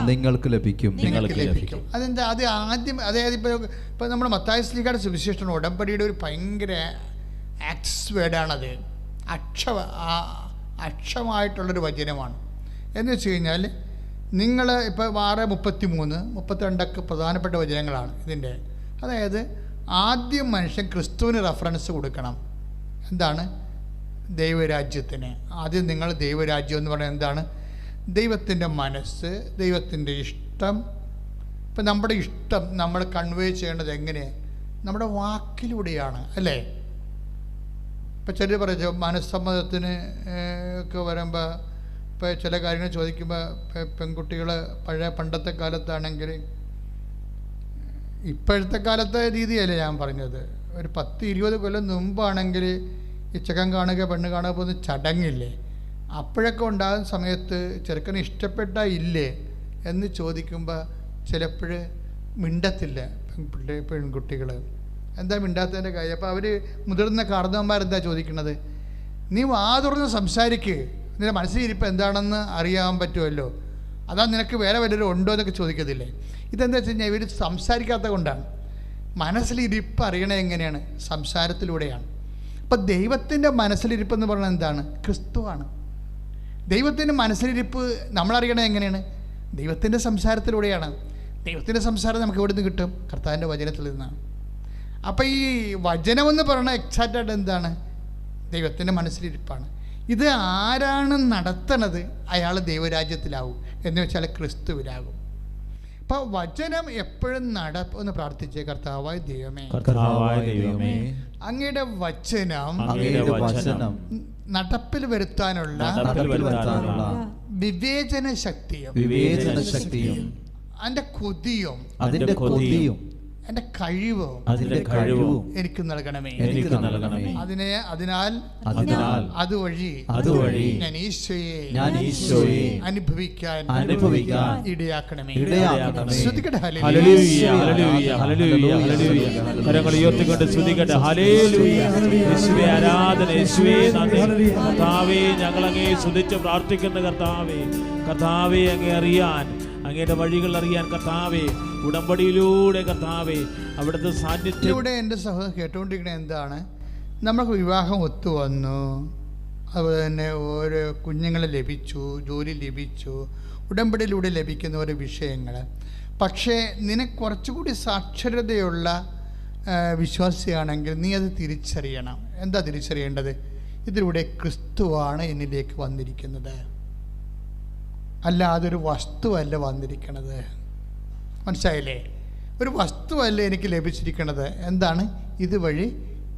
നിങ്ങൾക്ക് ലഭിക്കും.
അതെന്താ? അത് ആദ്യം, അതായത് ഇപ്പൊ നമ്മുടെ മത്തായി ശ്ലീഹയുടെ സുവിശേഷം ഉടമ്പടിയുടെ ഒരു ഭയങ്കര ആക്സസ് വേർഡാണത്. അക്ഷമായിട്ടുള്ളൊരു വചനമാണ്. എന്ന് വെച്ച് കഴിഞ്ഞാൽ നിങ്ങൾ ഇപ്പോൾ 6:33, 32 പ്രധാനപ്പെട്ട വചനങ്ങളാണ് ഇതിൻ്റെ. അതായത് ആദ്യം മനുഷ്യൻ ക്രിസ്തുവിന് റെഫറൻസ് കൊടുക്കണം. എന്താണ്? ദൈവരാജ്യത്തിന്. ആദ്യം നിങ്ങൾ ദൈവരാജ്യം എന്ന് പറയുന്നത് എന്താണ്? ദൈവത്തിൻ്റെ മനസ്സ്, ദൈവത്തിൻ്റെ ഇഷ്ടം. ഇപ്പം നമ്മുടെ ഇഷ്ടം നമ്മൾ കൺവേ ചെയ്യേണ്ടത് എങ്ങനെയാണ്? നമ്മുടെ വാക്കിലൂടെയാണ്, അല്ലേ? ഇപ്പം ചിലർ പറയും മനസ്സമ്മതത്തിന് ഒക്കെ വരുമ്പോൾ, ഇപ്പോൾ ചില കാര്യങ്ങൾ ചോദിക്കുമ്പോൾ പെൺകുട്ടികൾ പണ്ടത്തെ കാലത്താണെങ്കിൽ, ഇപ്പോഴത്തെ കാലത്തെ രീതിയല്ലേ ഞാൻ പറഞ്ഞത്, ഒരു 10-20 കൊല്ലം മുമ്പാണെങ്കിൽ ഈ ചെക്കൻ കാണുക പെണ്ണ് കാണുക പോകുന്ന ചടങ്ങില്ലേ, അപ്പോഴൊക്കെ ഉണ്ടാകുന്ന സമയത്ത് ചെറുക്കന് ഇഷ്ടപ്പെട്ടാ ഇല്ലേ എന്ന് ചോദിക്കുമ്പോൾ ചിലപ്പോൾ മിണ്ടത്തില്ല പെൺകുട്ടികൾ. എന്താ മിണ്ടാത്തതിൻ്റെ കാര്യം? അപ്പോൾ അവർ മുതിർന്ന കാർന്നവന്മാരെന്താ ചോദിക്കുന്നത്? നീ വാ തുറന്ന് സംസാരിക്ക്, നിന്റെ മനസ്സിലിരിപ്പ് എന്താണെന്ന് അറിയാൻ പറ്റുമല്ലോ, അതാ നിനക്ക് വേറെ വല്ലവരും ഉണ്ടോ എന്നൊക്കെ ചോദിക്കത്തില്ലേ? ഇതെന്താ വെച്ച് കഴിഞ്ഞാൽ ഇവർ സംസാരിക്കാത്ത കൊണ്ടാണ്. മനസ്സിലിരിപ്പ് അറിയണത് എങ്ങനെയാണ്? സംസാരത്തിലൂടെയാണ്. അപ്പം ദൈവത്തിൻ്റെ മനസ്സിലിരിപ്പെന്ന് പറയുന്നത് എന്താണ്? ക്രിസ്തുവാണ്. ദൈവത്തിൻ്റെ മനസ്സിലിരിപ്പ് നമ്മളറിയണത് എങ്ങനെയാണ്? ദൈവത്തിൻ്റെ സംസാരത്തിലൂടെയാണ്. ദൈവത്തിൻ്റെ സംസാരം നമുക്ക് എവിടെ നിന്ന് കിട്ടും? കർത്താവിൻ്റെ വചനത്തിൽ നിന്നാണ്. അപ്പം ഈ വചനമെന്ന് പറയുന്നത് എക്സാക്റ്റായിട്ട് എന്താണ്? ദൈവത്തിൻ്റെ മനസ്സിലിരിപ്പാണ്. ഇത് ആരാണ് നടത്തണത്? അയാൾ ദൈവരാജ്യത്തിലാവും, എന്ന് വെച്ചാൽ ക്രിസ്തുവിലാകും. അപ്പോൾ വചനം എപ്പോഴും ഒന്ന് പ്രാർത്ഥിച്ചേ, കർത്താവായ ദൈവമേ, അങ്ങയുടെ വചനം നടപ്പിൽ വരുത്താനുള്ള വിവേചന ശക്തിയും അതിൻ്റെ കൊതിയും എൻ്റെ കഴിവും
അതിന്റെ കഴിവും
എനിക്ക് നൽകണമേ. അതിനാൽ അതുവഴി ഞാൻ ഈശോയെ അനുഭവിക്കാൻ ഇടയാക്കണമേ. ശ്രുതിക്കട്ടെ
ഹല്ലേലൂയ, ഹല്ലേലൂയ, ഹല്ലേലൂയ, ഹല്ലേലൂയ. കരങ്ങൾ ഉയർത്തിക്കൊണ്ട് ശ്രുതിക്കട്ടെ. ഹല്ലേലൂയ. യേശുവേ ആരാധന, യേശുവേ നന്ദി. കർത്താവേ, ഞങ്ങൾ അങ്ങേ സ്തുതിച്ച് പ്രാർത്ഥിക്കുന്ന കർത്താവേ, കർത്താവേ അങ്ങേ അറിയാൻ, അങ്ങയുടെ വഴികൾ അറിയാൻ കർത്താവേ, ഉടമ്പടിയിലൂടെ കർത്താവേ അവിടുത്തെ സാന്നിധ്യത്തിലൂടെ.
എൻ്റെ സഹോദരൻ കേട്ടുകൊണ്ടിരിക്കുന്നത് എന്താണ്? നമുക്ക് വിവാഹം ഒത്തുവന്നു, അതുപോലെ തന്നെ ഓരോ കുഞ്ഞുങ്ങളെ ലഭിച്ചു, ജോലി ലഭിച്ചു, ഉടമ്പടിയിലൂടെ ലഭിക്കുന്ന ഓരോ വിഷയങ്ങൾ. പക്ഷേ നിനക്ക് കുറച്ചുകൂടി സാക്ഷരതയുള്ള വിശ്വാസിയാണെങ്കിൽ നീ അത് തിരിച്ചറിയണം. എന്താ തിരിച്ചറിയേണ്ടത്? ഇതിലൂടെ ക്രിസ്തുവാണ് എന്നിലേക്ക് വന്നിരിക്കുന്നത്, അല്ല അതൊരു വസ്തുവല്ല വന്നിരിക്കുന്നത്. മനസ്സിലായില്ലേ? ഒരു വസ്തുവല്ല എനിക്ക് ലഭിച്ചിരിക്കുന്നത്. എന്താണ്? ഇതുവഴി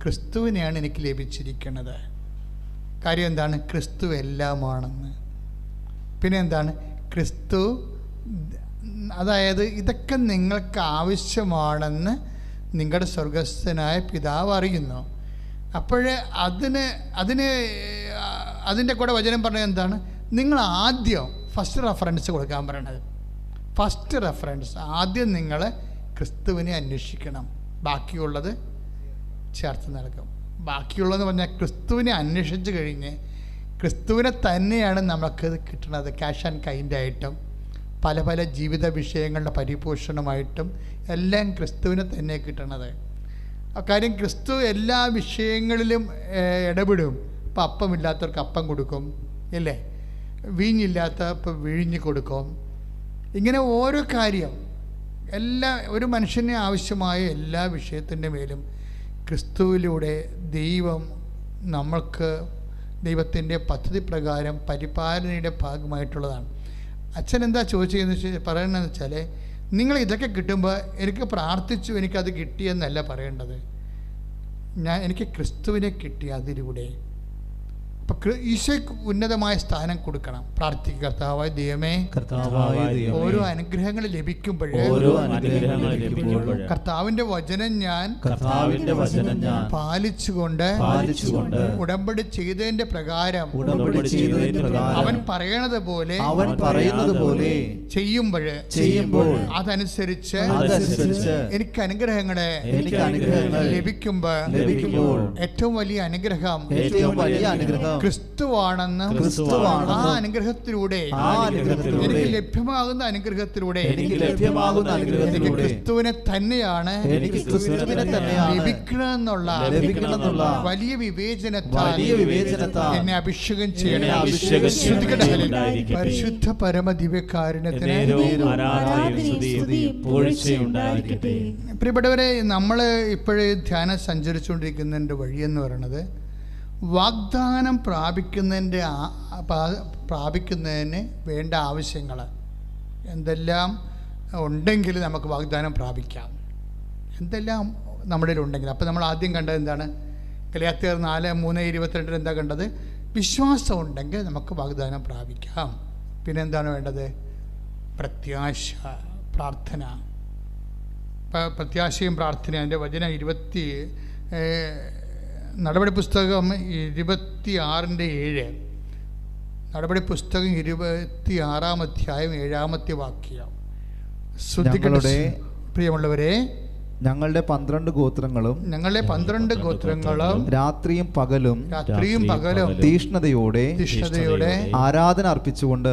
ക്രിസ്തുവിനെയാണ് എനിക്ക് ലഭിച്ചിരിക്കുന്നത്. കാര്യം എന്താണ്? ക്രിസ്തു എല്ലാമാണെന്ന്. പിന്നെ എന്താണ്? ക്രിസ്തു, അതായത് ഇതൊക്കെ നിങ്ങൾക്ക് ആവശ്യമാണെന്ന് നിങ്ങളുടെ സ്വർഗസ്ഥനായ പിതാവ് അറിയുന്നു. അപ്പോഴേ അതിൻ്റെ കൂടെ വചനം പറഞ്ഞത് എന്താണ്? നിങ്ങൾ ആദ്യം ഫസ്റ്റ് റെഫറൻസ് കൊടുക്കാൻ പറയണത്. ഫസ്റ്റ് റെഫറൻസ് ആദ്യം നിങ്ങൾ ക്രിസ്തുവിനെ അന്വേഷിക്കണം, ബാക്കിയുള്ളത് ചേർത്ത് നൽകും. ബാക്കിയുള്ളതെന്ന് പറഞ്ഞാൽ ക്രിസ്തുവിനെ അന്വേഷിച്ച് കഴിഞ്ഞ് ക്രിസ്തുവിനെ തന്നെയാണ് നമുക്കത് കിട്ടുന്നത്. ക്യാഷ് ആൻഡ് കൈൻഡായിട്ടും പല പല ജീവിത വിഷയങ്ങളുടെ പരിപോഷണമായിട്ടും എല്ലാം ക്രിസ്തുവിനെ തന്നെ കിട്ടണത്. കാര്യം ക്രിസ്തു എല്ലാ വിഷയങ്ങളിലും ഇടപെടും. ഇപ്പം അപ്പമില്ലാത്തവർക്ക് അപ്പം കൊടുക്കും, ഇല്ലേ? വീഞ്ഞില്ലാത്തപ്പോൾ വിഴിഞ്ഞ് കൊടുക്കും. ഇങ്ങനെ ഓരോ കാര്യം, ഒരു മനുഷ്യന് ആവശ്യമായ എല്ലാ വിഷയത്തിൻ്റെ മേലും ക്രിസ്തുവിലൂടെ ദൈവം നമ്മൾക്ക് ദൈവത്തിൻ്റെ പദ്ധതി പ്രകാരം പരിപാലനയുടെ ഭാഗമായിട്ടുള്ളതാണ്. അച്ഛൻ എന്താ ചോദിച്ചതെന്ന് പറയണമെന്ന് വെച്ചാൽ, നിങ്ങൾ ഇതൊക്കെ കിട്ടുമ്പോൾ എനിക്ക് പ്രാർത്ഥിച്ചു എനിക്കത് കിട്ടിയെന്നല്ല പറയേണ്ടത്. എനിക്ക് ക്രിസ്തുവിനെ കിട്ടി അതിലൂടെ. അപ്പം ഈശോയ്ക്ക് ഉന്നതമായ സ്ഥാനം കൊടുക്കണം. പ്രാർത്ഥിക്കുക, കർത്താവായ ദൈവമേ, ഓരോ അനുഗ്രഹങ്ങൾ ലഭിക്കുമ്പോഴേ കർത്താവിന്റെ വചനം ഞാൻ പാലിച്ചുകൊണ്ട് ഉടമ്പടി ചെയ്തതിന്റെ പ്രകാരം അവൻ പറയണത് പോലെ ചെയ്യുമ്പോൾ അതനുസരിച്ച് എനിക്ക് അനുഗ്രഹങ്ങളെ ലഭിക്കുമ്പോൾ ഏറ്റവും വലിയ അനുഗ്രഹം ക്രിസ്തുവാണെന്ന് ആ അനുഗ്രഹത്തിലൂടെ എനിക്ക് ലഭ്യമാകുന്ന അനുഗ്രഹത്തിലൂടെ എനിക്ക് ക്രിസ്തുവിനെ തന്നെയാണ് ലഭിക്കണമെന്നുള്ള വലിയ വിവേചനത്താൽ എന്നെ അഭിഷേകം ചെയ്യണം. പരിശുദ്ധ പരമദിവ്യകാരുണ്യത്തിന്. പ്രിയപ്പെട്ടവരെ, നമ്മൾ ഇപ്പോഴേ ധ്യാനം സഞ്ചരിച്ചുകൊണ്ടിരിക്കുന്നതിൻ്റെ വഴിയെന്ന് പറയുന്നത് വാഗ്ദാനം പ്രാപിക്കുന്നതിന് വേണ്ട ആവശ്യങ്ങൾ എന്തെല്ലാം ഉണ്ടെങ്കിൽ നമുക്ക് വാഗ്ദാനം പ്രാപിക്കാം. എന്തെല്ലാം നമ്മുടെ ഉണ്ടെങ്കിൽ. അപ്പോൾ നമ്മൾ ആദ്യം കണ്ടത് എന്താണ്? ഗലാത്യർ 4:3-22 എന്താ കണ്ടത്? വിശ്വാസം ഉണ്ടെങ്കിൽ നമുക്ക് വാഗ്ദാനം പ്രാപിക്കാം. പിന്നെ എന്താണ് വേണ്ടത്? പ്രത്യാശ, പ്രാർത്ഥന. പ്രത്യാശയും പ്രാർത്ഥനയും. അതിൻ്റെ വചനം നടപടി പുസ്തകം 26:7. നടപടി പുസ്തകം 26-ാം അധ്യായം 7-ാമത്തെ വാക്യം. പ്രിയമുള്ളവരെ,
ഞങ്ങളുടെ 12 ഗോത്രങ്ങളും രാത്രിയും പകലും തീഷ്ണതയോടെ ആരാധന അർപ്പിച്ചുകൊണ്ട്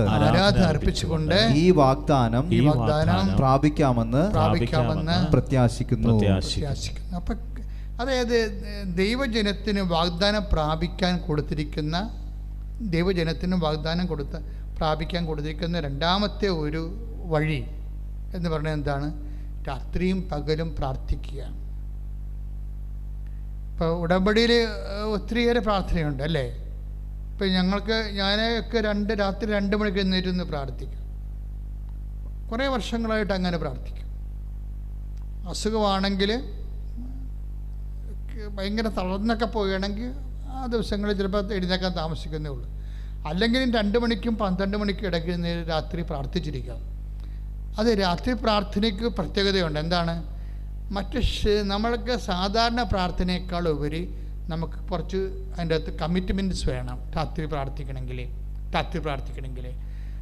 ഈ വാഗ്ദാനം പ്രാപിക്കാമെന്ന് പ്രത്യാശിക്കുന്നു.
അപ്പൊ അതായത് ദൈവജനത്തിന് വാഗ്ദാനം പ്രാപിക്കാൻ കൊടുത്തിരിക്കുന്ന രണ്ടാമത്തെ ഒരു വഴി എന്ന് പറഞ്ഞാൽ എന്താണ്? രാത്രിയും പകലും പ്രാർത്ഥിക്കുക. ഇപ്പോൾ ഉടമ്പടിയിൽ ഒത്തിരിയേറെ പ്രാർത്ഥനയുണ്ട്, അല്ലേ? ഇപ്പം ഞാനൊക്കെ രാത്രി 2 മണിക്ക് എഴുന്നേറ്റ് പ്രാർത്ഥിക്കും. കുറേ വർഷങ്ങളായിട്ട് അങ്ങനെ പ്രാർത്ഥിക്കും. അസുഖമാണെങ്കിൽ, ഭയങ്കര തളർന്നൊക്കെ പോവുകയാണെങ്കിൽ ആ ദിവസങ്ങളിൽ ചിലപ്പോൾ എഴുന്നേക്കാൻ താമസിക്കുന്നേ ഉള്ളൂ. അല്ലെങ്കിൽ 2 മണിക്കും 12 മണിക്കും ഇടയ്ക്ക് രാത്രി പ്രാർത്ഥിച്ചിരിക്കാം. അത് രാത്രി പ്രാർത്ഥനയ്ക്ക് പ്രത്യേകതയുണ്ട്. എന്താണ്? മറ്റ് നമ്മൾക്ക് സാധാരണ പ്രാർത്ഥനയേക്കാൾ ഉപരി നമുക്ക് കുറച്ച് അതിൻ്റെ അകത്ത് കമ്മിറ്റ്മെൻറ്റ്സ് വേണം. രാത്രി പ്രാർത്ഥിക്കണമെങ്കിൽ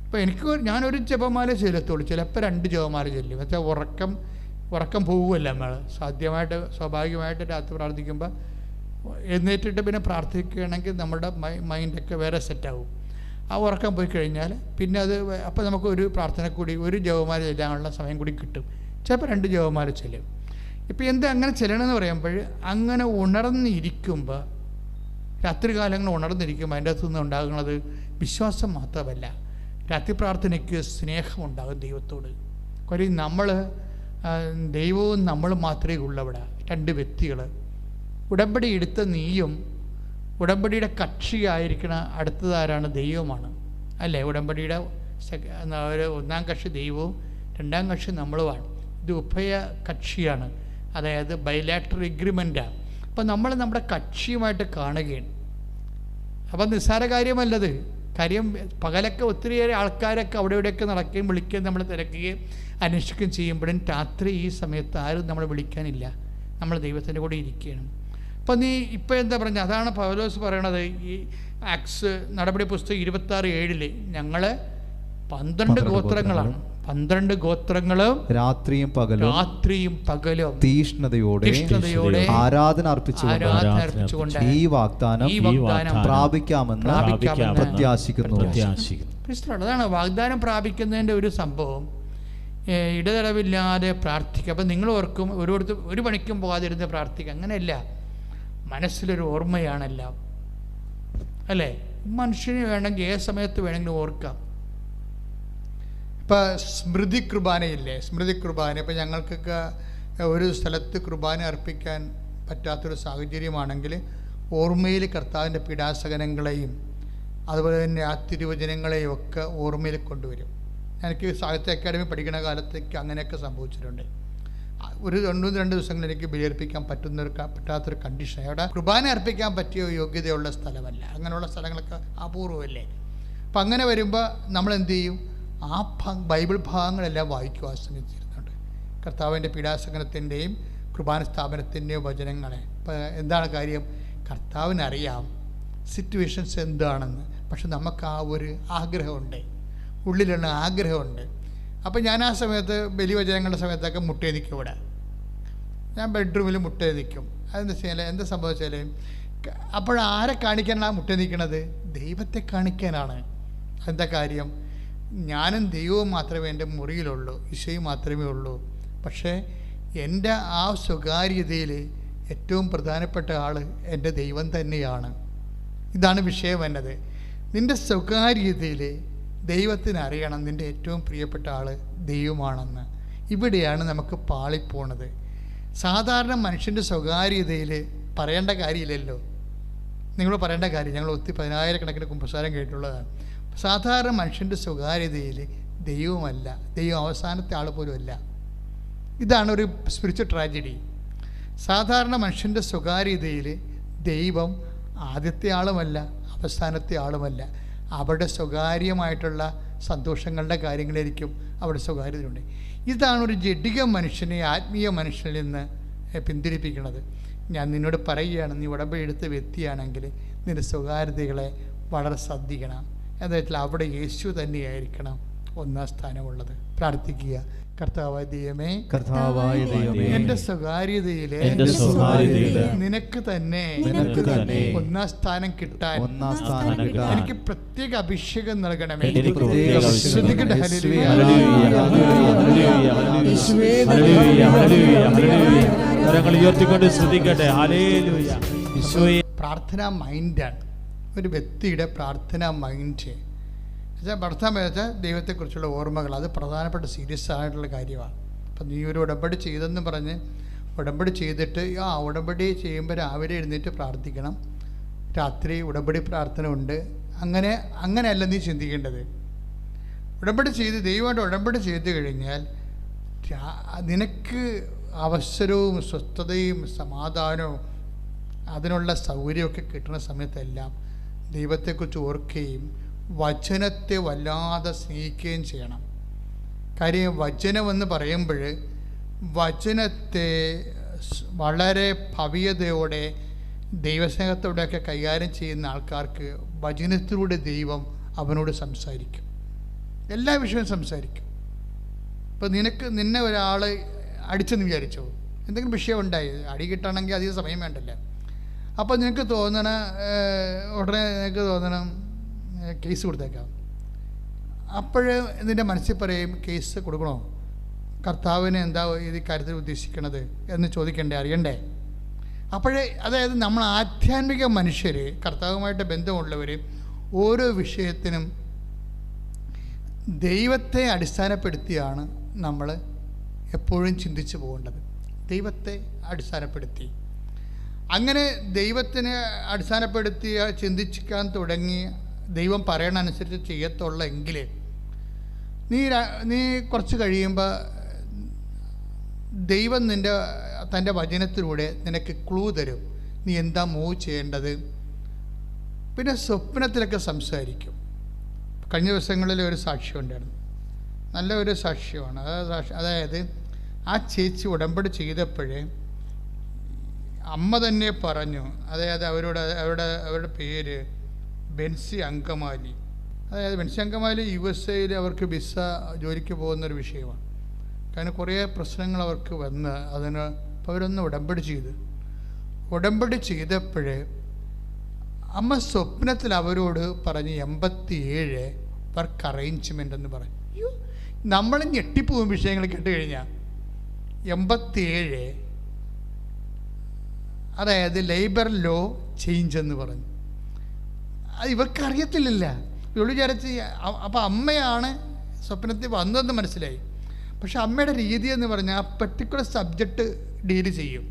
ഇപ്പോൾ ഞാനൊരു ജപമാല ചൊല്ലത്തുള്ളൂ, ചിലപ്പോൾ 2 ജപമാല ചൊല്ലും. വെച്ചാൽ ഉറക്കം പോവുമല്ല നമ്മൾ. സ്വാഭാവികമായിട്ട് രാത്രി പ്രാർത്ഥിക്കുമ്പോൾ എഴുന്നേറ്റിട്ട് പിന്നെ പ്രാർത്ഥിക്കുകയാണെങ്കിൽ നമ്മുടെ മൈൻഡൊക്കെ വേറെ സെറ്റാവും. ആ ഉറക്കം പോയി കഴിഞ്ഞാൽ പിന്നെ അപ്പോൾ നമുക്ക് ഒരു പ്രാർത്ഥന കൂടി, ഒരു ജപമാല ചെല്ലാനുള്ള സമയം കൂടി കിട്ടും. ചിലപ്പോൾ 2 ജപമാല ചെല്ലും. ഇപ്പോൾ എന്താ അങ്ങനെ ചെല്ലണമെന്ന് പറയുമ്പോൾ, അങ്ങനെ ഉണർന്നിരിക്കുമ്പോൾ, രാത്രി കാലങ്ങൾ ഉണർന്നിരിക്കുമ്പോൾ അതിൻ്റെ അകത്തുനിന്ന് ഉണ്ടാകുന്നത് വിശ്വാസം മാത്രമല്ല, രാത്രി പ്രാർത്ഥനയ്ക്ക് സ്നേഹമുണ്ടാകും ദൈവത്തോട്. കാര്യം ദൈവവും നമ്മളും മാത്രമേ ഉള്ളവിടെ. 2 വ്യക്തികൾ, ഉടമ്പടി എടുത്ത നീയും ഉടമ്പടിയുടെ കക്ഷിയായിരിക്കണ അടുത്തതാരാണ്? ദൈവമാണ്, അല്ലേ? ഉടമ്പടിയുടെ 1-ാം കക്ഷി ദൈവവും 2-ാം കക്ഷി നമ്മളുമാണ്. ഇത് ഉഭയ കക്ഷിയാണ്, അതായത് ബൈലാറ്ററൽ എഗ്രിമെൻ്റാണ്. അപ്പം നമ്മൾ നമ്മുടെ കക്ഷിയുമായിട്ട് കാണുകയാണ്. അപ്പം നിസ്സാര കാര്യമല്ലത്. കാര്യം പകലൊക്കെ ഒത്തിരിയേറെ ആൾക്കാരൊക്കെ അവിടെ ഇവിടെയൊക്കെ നടക്കുകയും വിളിക്കുകയും നമ്മൾ തിരക്കുകയും അന്വേഷിക്കുകയും ചെയ്യുമ്പോഴും രാത്രി ഈ സമയത്ത് ആരും നമ്മളെ വിളിക്കാനില്ല, നമ്മൾ ദൈവത്തിൻ്റെ കൂടെ ഇരിക്കുകയാണ്. അപ്പം ഇപ്പോൾ എന്താ പറഞ്ഞത്? അതാണ് പൗലോസ് പറയണത് ഈ ആക്ട്സ് നടപടി പുസ്തകം 26:7 ഞങ്ങൾ 12 ഗോത്രങ്ങളാണ്. 12 ഗോത്രങ്ങളും രാത്രിയും പകലും തീഷ്ണതയോടെ ആരാധന അർപ്പിച്ചുകൊണ്ട് ഈ വാഗ്ദാനം പ്രാപിക്കാമെന്ന് പ്രത്യാശിക്കുന്നു. അതാണ് വാഗ്ദാനം പ്രാപിക്കുന്നതിൻ്റെ ഒരു സംഭവം. ഇടതടവില്ലാതെ പ്രാർത്ഥിക്കുക. അപ്പം നിങ്ങൾ ഓർക്കും ഒരു പണിക്കും പോകാതിരുന്ന് പ്രാർത്ഥിക്കുക. അങ്ങനെയല്ല, മനസ്സിലൊരു ഓർമ്മയാണെല്ലാം, അല്ലേ? മനുഷ്യന് വേണമെങ്കിൽ ഏത് സമയത്ത് വേണമെങ്കിലും ഓർക്കാം. ഇപ്പം സ്മൃതി കുർബാനയില്ലേ? സ്മൃതി കുർബാന ഇപ്പം ഞങ്ങൾക്കൊക്കെ ഒരു സ്ഥലത്ത് കുർബാന അർപ്പിക്കാൻ പറ്റാത്തൊരു സാഹചര്യമാണെങ്കിൽ ഓർമ്മയിൽ കർത്താവിൻ്റെ പീഡാസഹനങ്ങളെയും അതുപോലെ തന്നെ ആ തിരുവചനങ്ങളെയും ഒക്കെ ഓർമ്മയിൽ കൊണ്ടുവരും. എനിക്ക് സാഹിത്യ അക്കാദമി പഠിക്കുന്ന കാലത്തേക്ക് അങ്ങനെയൊക്കെ സംഭവിച്ചിട്ടുണ്ട്. ഒരു 1-2 ദിവസങ്ങൾ എനിക്ക് ബലിയർപ്പിക്കാൻ പറ്റാത്തൊരു കണ്ടീഷൻ. അവിടെ കുർബാന അർപ്പിക്കാൻ പറ്റിയ യോഗ്യതയുള്ള സ്ഥലമല്ല. അങ്ങനെയുള്ള സ്ഥലങ്ങളൊക്കെ അപൂർവമല്ലേ? അപ്പം അങ്ങനെ വരുമ്പോൾ നമ്മൾ എന്ത് ചെയ്യും? ആ ബൈബിൾ ഭാഗങ്ങളെല്ലാം വായിക്കും. ആ സമയത്ത് ഇരുന്നുണ്ട് കർത്താവിൻ്റെ പീഡാസഹനത്തിൻ്റെയും കുർബാന സ്ഥാപനത്തിൻ്റെയും വചനങ്ങളെ. ഇപ്പം എന്താണ് കാര്യം? കർത്താവിനറിയാം സിറ്റുവേഷൻസ് എന്താണെന്ന്. പക്ഷെ നമുക്ക് ആ ഒരു ആഗ്രഹമുണ്ട്, ഉള്ളിലുള്ള ആഗ്രഹമുണ്ട്. അപ്പം ഞാൻ ആ സമയത്ത് ബലിവചനങ്ങളുടെ സമയത്തൊക്കെ മുട്ടേ നിൽക്കും. ഇവിടെ ഞാൻ ബെഡ്റൂമിൽ മുട്ടേ നിൽക്കും. അതെന്താ വെച്ചാൽ എന്താ സംഭവിച്ചാൽ അപ്പോഴാരെ കാണിക്കാനാണ് മുട്ടേ നിൽക്കുന്നത്? ദൈവത്തെ കാണിക്കാനാണ്. എന്താ കാര്യം? ഞാനും ദൈവവും മാത്രമേ എൻ്റെ മുറിയിലുള്ളൂ, ഈശോയും മാത്രമേ ഉള്ളൂ. പക്ഷേ എൻ്റെ ആ സ്വകാര്യതയിൽ ഏറ്റവും പ്രധാനപ്പെട്ട ആൾ എൻ്റെ ദൈവം തന്നെയാണ്. ഇതാണ് വിഷയം എന്നത്. നിൻ്റെ സ്വകാര്യതയിൽ ദൈവത്തിന് അറിയണം നിൻ്റെ ഏറ്റവും പ്രിയപ്പെട്ട ആൾ ദൈവമാണെന്ന്. ഇവിടെയാണ് നമുക്ക് പാളിപ്പോണത്. സാധാരണ മനുഷ്യൻ്റെ സ്വകാര്യതയിൽ പറയേണ്ട കാര്യമില്ലല്ലോ. നിങ്ങൾ പറയേണ്ട കാര്യം, ഞങ്ങൾ 10,000 കുമ്പസാരം കേട്ടുള്ളതാണ്. സാധാരണ മനുഷ്യൻ്റെ സ്വകാര്യതയിൽ ദൈവമല്ല, ദൈവം അവസാനത്തെ ആൾ പോലുമല്ല. ഇതാണ് ഒരു സ്പിരിച്വൽ ട്രാജഡി. സാധാരണ മനുഷ്യൻ്റെ സ്വകാര്യതയിൽ ദൈവം ആദ്യത്തെ ആളുമല്ല, അവസാനത്തെ ആളുമല്ല. അവിടെ സ്വകാര്യമായിട്ടുള്ള സന്തോഷങ്ങളുടെ കാര്യങ്ങളായിരിക്കും അവിടെ സ്വകാര്യതയുണ്ട്. ഇതാണ് ഒരു ജഡിക മനുഷ്യനെ ആത്മീയ മനുഷ്യനിൽ നിന്ന് പിന്തിരിപ്പിക്കുന്നത്. ഞാൻ നിന്നോട് പറയുകയാണ്, നീ ഉടമ്പടി എടുത്ത വ്യക്തിയാണെങ്കിൽ നിൻ്റെ സ്വകാര്യതകളെ വളരെ ശ്രദ്ധിക്കണം. എന്താ വെച്ചാൽ അവിടെ യേശു തന്നെയായിരിക്കണം 1-ാം സ്ഥാനമുള്ളത്. പ്രാർത്ഥിക്കുക. കർത്താവായ ദൈവമേ, എൻ്റെ സ്വകാര്യതയിലെ നിനക്ക് തന്നെ 1-ാം സ്ഥാനം കിട്ടാൻ എനിക്ക് പ്രത്യേക അഭിഷേകം നൽകണമേ. പ്രാർത്ഥനാ മൈൻഡാണ് ഒരു വ്യക്തിയുടെ പ്രാർത്ഥനാ മൈൻഡ്. പ്രാർത്ഥന വെച്ചാൽ ദൈവത്തെക്കുറിച്ചുള്ള ഓർമ്മകൾ, അത് പ്രധാനപ്പെട്ട സീരിയസ് ആയിട്ടുള്ള കാര്യമാണ്. അപ്പം നീ ഒരു ഉടമ്പടി ചെയ്തെന്ന് പറഞ്ഞ് ഉടമ്പടി ചെയ്തിട്ട് ഉടമ്പടി ചെയ്യുമ്പോൾ രാവിലെ എഴുന്നേറ്റ് പ്രാർത്ഥിക്കണം, രാത്രി ഉടമ്പടി പ്രാർത്ഥന ഉണ്ട്. അങ്ങനെയല്ല നീ ചിന്തിക്കേണ്ടത്. ഉടമ്പടി ചെയ്ത് ദൈവമായിട്ട് ഉടമ്പടി ചെയ്ത് കഴിഞ്ഞാൽ നിനക്ക് അവസരവും സ്വസ്ഥതയും സമാധാനവും അതിനുള്ള സൗകര്യമൊക്കെ കിട്ടുന്ന സമയത്തെല്ലാം ദൈവത്തെക്കുറിച്ച് ഓർക്കുകയും വചനത്തെ വല്ലാതെ സ്നേഹിക്കുകയും ചെയ്യണം. കാര്യം വചനമെന്ന് പറയുമ്പോൾ വചനത്തെ വളരെ ഭവ്യതയോടെ ദൈവസ്നേഹത്തോടെയൊക്കെ കൈകാര്യം ചെയ്യുന്ന ആൾക്കാർക്ക് വചനത്തിലൂടെ ദൈവം അവനോട് സംസാരിക്കും, എല്ലാ വിഷയവും സംസാരിക്കും. ഇപ്പോൾ നിന്നെ ഒരാൾ അടിച്ചെന്ന് വിചാരിച്ചോ, എന്തെങ്കിലും വിഷയം ഉണ്ടായി, അടി കിട്ടണമെങ്കിൽ അധികം സമയം വേണ്ടല്ലോ. അപ്പോൾ നിനക്ക് ഉടനെ നിനക്ക് തോന്നണം കേസ് കൊടുത്തേക്കാം. അപ്പോഴ് നിൻ്റെ മനസ്സിൽ പറയും, കേസ് കൊടുക്കണോ, കർത്താവിന് എന്താ ഈ കാര്യത്തിൽ ഉദ്ദേശിക്കണത് എന്ന് ചോദിക്കണ്ടേ, അറിയണ്ടേ? അപ്പോഴേ അതായത് നമ്മൾ ആധ്യാത്മിക മനുഷ്യർ, കർത്താവുമായിട്ട് ബന്ധമുള്ളവർ, ഓരോ വിഷയത്തിനും ദൈവത്തെ അടിസ്ഥാനപ്പെടുത്തിയാണ് നമ്മൾ എപ്പോഴും ചിന്തിച്ചു പോകേണ്ടത്. ദൈവത്തെ അടിസ്ഥാനപ്പെടുത്തി, അങ്ങനെ ദൈവത്തിനെ അടിസ്ഥാനപ്പെടുത്തി ചിന്തിക്കാൻ തുടങ്ങി ദൈവം പറയണ അനുസരിച്ച് ചെയ്യത്തുള്ള എങ്കിൽ നീ കുറച്ച് കഴിയുമ്പോൾ ദൈവം തൻ്റെ വചനത്തിലൂടെ നിനക്ക് ക്ലൂ തരും, നീ എന്താ മൂവ് ചെയ്യേണ്ടത്. പിന്നെ സ്വപ്നത്തിലൊക്കെ സംസാരിക്കും. കഴിഞ്ഞ ദിവസങ്ങളിൽ ഒരു സാക്ഷ്യം ഉണ്ടായിരുന്നു, നല്ല ഒരു സാക്ഷ്യമാണ്. അതായത് ആ ചേച്ചി ഉടമ്പടി ചെയ്തപ്പോഴേ അമ്മ തന്നെ പറഞ്ഞു, അതായത് അവരുടെ പേര് ബെൻസി അങ്കമാലി. അതായത് ബെൻസി അങ്കമാലി USA അവർക്ക് വിസ ജോലിക്ക് പോകുന്നൊരു വിഷയമാണ്. കാരണം കുറേ പ്രശ്നങ്ങൾ അവർക്ക് വന്ന് അതിന് അപ്പോൾ അവരൊന്ന് ഉടമ്പടി ചെയ്തപ്പോഴേ അമ്മ സ്വപ്നത്തിൽ അവരോട് പറഞ്ഞ് 87 വർക്ക് അറേഞ്ച്മെൻ്റ് എന്ന് പറഞ്ഞു. നമ്മൾ ഞെട്ടിപ്പോവും വിഷയങ്ങൾ കേട്ട് കഴിഞ്ഞാൽ. 87, അതായത് ലേബർ ലോ ചേഞ്ച് എന്ന് പറഞ്ഞു. അത് ഇവർക്കറിയത്തില്ല. ഇവള് വിചാരിച്ച് അപ്പോൾ അമ്മയാണ് സ്വപ്നത്തിൽ വന്നതെന്ന് മനസ്സിലായി. പക്ഷെ അമ്മയുടെ രീതി എന്ന് പറഞ്ഞാൽ ആ പെർട്ടിക്കുലർ സബ്ജക്റ്റ് ഡീൽ ചെയ്യും.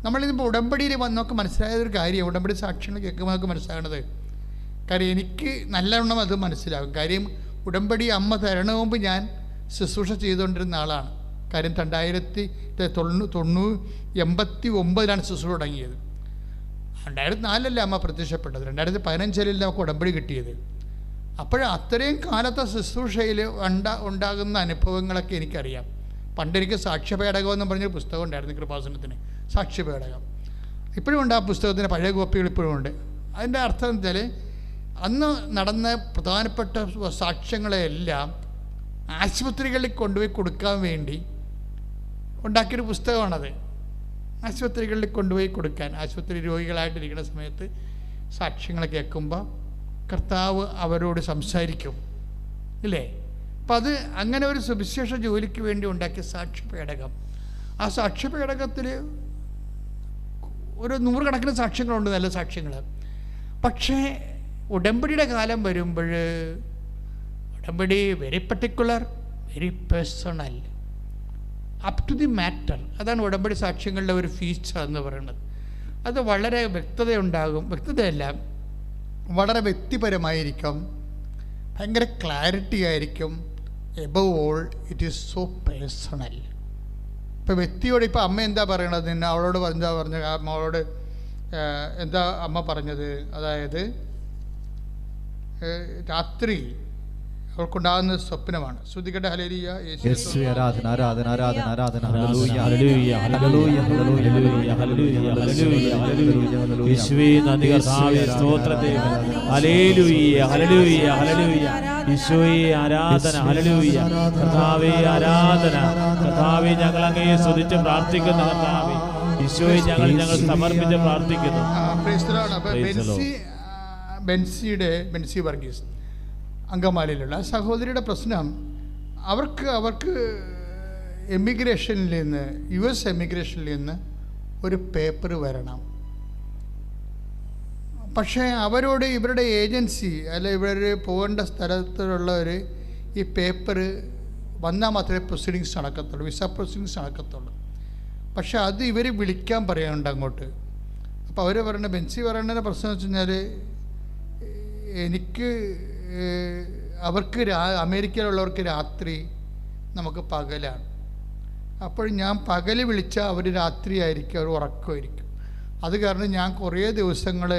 നമ്മളിതിപ്പോൾ ഉടമ്പടിയിൽ വന്നൊക്കെ മനസ്സിലായതൊരു കാര്യം, ഉടമ്പടി സാക്ഷ്യങ്ങൾ കേൾക്കുമ്പോൾ നമുക്ക് മനസ്സിലാകണത്. കാര്യം എനിക്ക് നല്ലവണ്ണം അത് മനസ്സിലാകും. കാര്യം ഉടമ്പടി അമ്മ തരണ മുമ്പ് ഞാൻ ശുശ്രൂഷ ചെയ്തുകൊണ്ടിരുന്ന ആളാണ്. കാര്യം 1989 ശുശ്രൂഷ തുടങ്ങിയത്. 2004 അമ്മ പ്രത്യക്ഷപ്പെട്ടത്. 2015 നമുക്ക് ഉടമ്പടി കിട്ടിയത്. അപ്പോൾ അത്രയും കാലത്തെ ശുശ്രൂഷയിൽ ഉണ്ടാകുന്ന അനുഭവങ്ങളൊക്കെ എനിക്കറിയാം. പണ്ടെനിക്ക് സാക്ഷ്യപേടകം എന്ന് പറഞ്ഞൊരു പുസ്തകം ഉണ്ടായിരുന്നു, കൃപാസനത്തിന് സാക്ഷ്യപേടകം. ഇപ്പോഴും ഉണ്ട് ആ പുസ്തകത്തിന്, പഴയ കോപ്പികൾ ഇപ്പോഴും ഉണ്ട്. അതിൻ്റെ അർത്ഥം എന്ന് വെച്ചാൽ അന്ന് നടന്ന പ്രധാനപ്പെട്ട സാക്ഷ്യങ്ങളെല്ലാം ആശുപത്രികളിൽ കൊണ്ടുപോയി കൊടുക്കാൻ വേണ്ടി ഉണ്ടാക്കിയൊരു പുസ്തകമാണത്. ആശുപത്രികളിൽ കൊണ്ടുപോയി കൊടുക്കാൻ, ആശുപത്രി രോഗികളായിട്ടിരിക്കുന്ന സമയത്ത് സാക്ഷ്യങ്ങൾ കേൾക്കുമ്പോൾ കർത്താവ് അവരോട് സംസാരിക്കും, ഇല്ലേ? അപ്പം അത് അങ്ങനെ ഒരു സുവിശേഷ ജോലിക്ക് വേണ്ടി ഉണ്ടാക്കിയ സാക്ഷ്യപേടകം. ആ സാക്ഷ്യപേടകത്തിൽ ഒരു 100 കണക്കിന് സാക്ഷ്യങ്ങളുണ്ട്, നല്ല സാക്ഷ്യങ്ങൾ. പക്ഷേ ഉടമ്പടിയുടെ കാലം വരുമ്പോൾ ഉടമ്പടി very particular, very personal, up to the matter. അതാണ് ഉടമ്പടി സാക്ഷ്യങ്ങളുടെ ഒരു ഫീച്ചർ എന്ന് പറയുന്നത്. അത് വളരെ വ്യക്തതയുണ്ടാകും. വ്യക്തതയല്ല, വളരെ വ്യക്തിപരമായിരിക്കും, ഭയങ്കര ക്ലാരിറ്റി ആയിരിക്കും. Above all it is so personal. ഇപ്പോൾ വ്യക്തിയോട് ഇപ്പോൾ അമ്മ എന്താ പറയണത്, നിന്നെ അവളോട് എന്താ പറഞ്ഞത്, അമ്മയോട് എന്താ അമ്മ പറഞ്ഞത്? അതായത് രാത്രി അവർക്കുണ്ടാകുന്ന സ്വപ്നമാണ്. ശ്രുതികട്ടെ ഹല്ലേലൂയ,
യേശുവേ ആരാധന ആരാധന ആരാധന ആരാധന
hallelujah hallelujah hallelujah hallelujah hallelujah hallelujah. യേശുവേ നന്ദി കർത്താവേ, സ്തോത്രത്തെ ഹല്ലേലൂയ ഹല്ലേലൂയ ഹല്ലേലൂയ. യേശുവേ ആരാധന, ഹല്ലേലൂയ കർത്താവേ ആരാധന. കർത്താവേ ഞങ്ങൾ അങ്ങയെ സ്തുതിച്ച് പ്രാർത്ഥിക്കുന്നു. കർത്താവേ യേശുവേ ഞങ്ങൾ സമർപ്പിച്ച് പ്രാർത്ഥിക്കുന്നു.
ബെൻസി വർഗീസ് അങ്കമാലിയിലുള്ള സഹോദരിയുടെ പ്രശ്നം, അവർക്ക് എമിഗ്രേഷനിൽ നിന്ന്, US എമിഗ്രേഷനിൽ നിന്ന് ഒരു പേപ്പർ വരണം. പക്ഷേ അവരോട് ഇവരുടെ ഏജൻസി അല്ല, ഇവർ പോകേണ്ട സ്ഥലത്തുള്ളവർ ഈ പേപ്പർ വന്നാൽ മാത്രമേ പ്രൊസീഡിങ്സ് നടക്കത്തുള്ളൂ, വിസ പ്രൊസീഡിങ്സ് നടക്കത്തുള്ളൂ. പക്ഷേ അത് ഇവർ വിളിക്കാൻ പറയാനുണ്ട് അങ്ങോട്ട്. അപ്പോൾ അവർ പറയുന്ന, ബെൻസി പറയുന്നതിൻ്റെ പ്രശ്നം എന്ന് വെച്ച് കഴിഞ്ഞാൽ, അവർക്ക് അമേരിക്കയിലുള്ളവർക്ക് രാത്രി, നമുക്ക് പകലാണ്. അപ്പോൾ ഞാൻ പകൽ വിളിച്ചാൽ അവർ രാത്രി ആയിരിക്കും, അവർ ഉറക്കമായിരിക്കും. അത് കാരണം ഞാൻ കുറേ ദിവസങ്ങൾ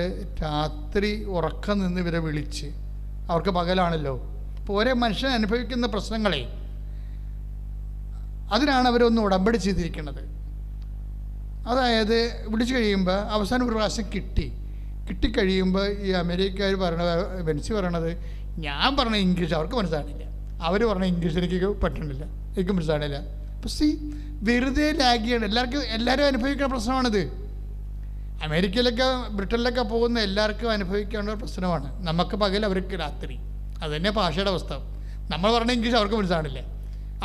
രാത്രി ഉറക്കം നിന്ന് ഇവരെ വിളിച്ച്, അവർക്ക് പകലാണല്ലോ. അപ്പോൾ ഓരോ മനുഷ്യൻ അനുഭവിക്കുന്ന പ്രശ്നങ്ങളെ അതിനാണ് അവരൊന്ന് ഉടമ്പടി ചെയ്തിരിക്കുന്നത്. അതായത് വിളിച്ചു കഴിയുമ്പോൾ അവസാനം ഒരു പ്രാവശ്യം കിട്ടിക്കഴിയുമ്പോൾ ഈ അമേരിക്കക്കാർ ബെൻസി പറയണത്, ഞാൻ പറഞ്ഞ ഇംഗ്ലീഷ് അവർക്ക് മനസ്സിലാണില്ല, അവർ പറഞ്ഞ ഇംഗ്ലീഷ് എനിക്ക് പറ്റണില്ല, എനിക്ക് മനസ്സിലാണില്ല. അപ്പോൾ വെറുതെ ലാഗിയാണ്. എല്ലാവരും അനുഭവിക്കുന്ന പ്രശ്നമാണിത്. അമേരിക്കയിലൊക്കെ ബ്രിട്ടനിലൊക്കെ പോകുന്ന എല്ലാവർക്കും അനുഭവിക്കേണ്ട പ്രശ്നമാണ്. നമുക്ക് പകൽ, അവർക്ക് രാത്രി. അതുതന്നെ ഭാഷയുടെ അവസ്ഥ. നമ്മൾ പറഞ്ഞ ഇംഗ്ലീഷ് അവർക്ക് മനസ്സിലാണില്ല,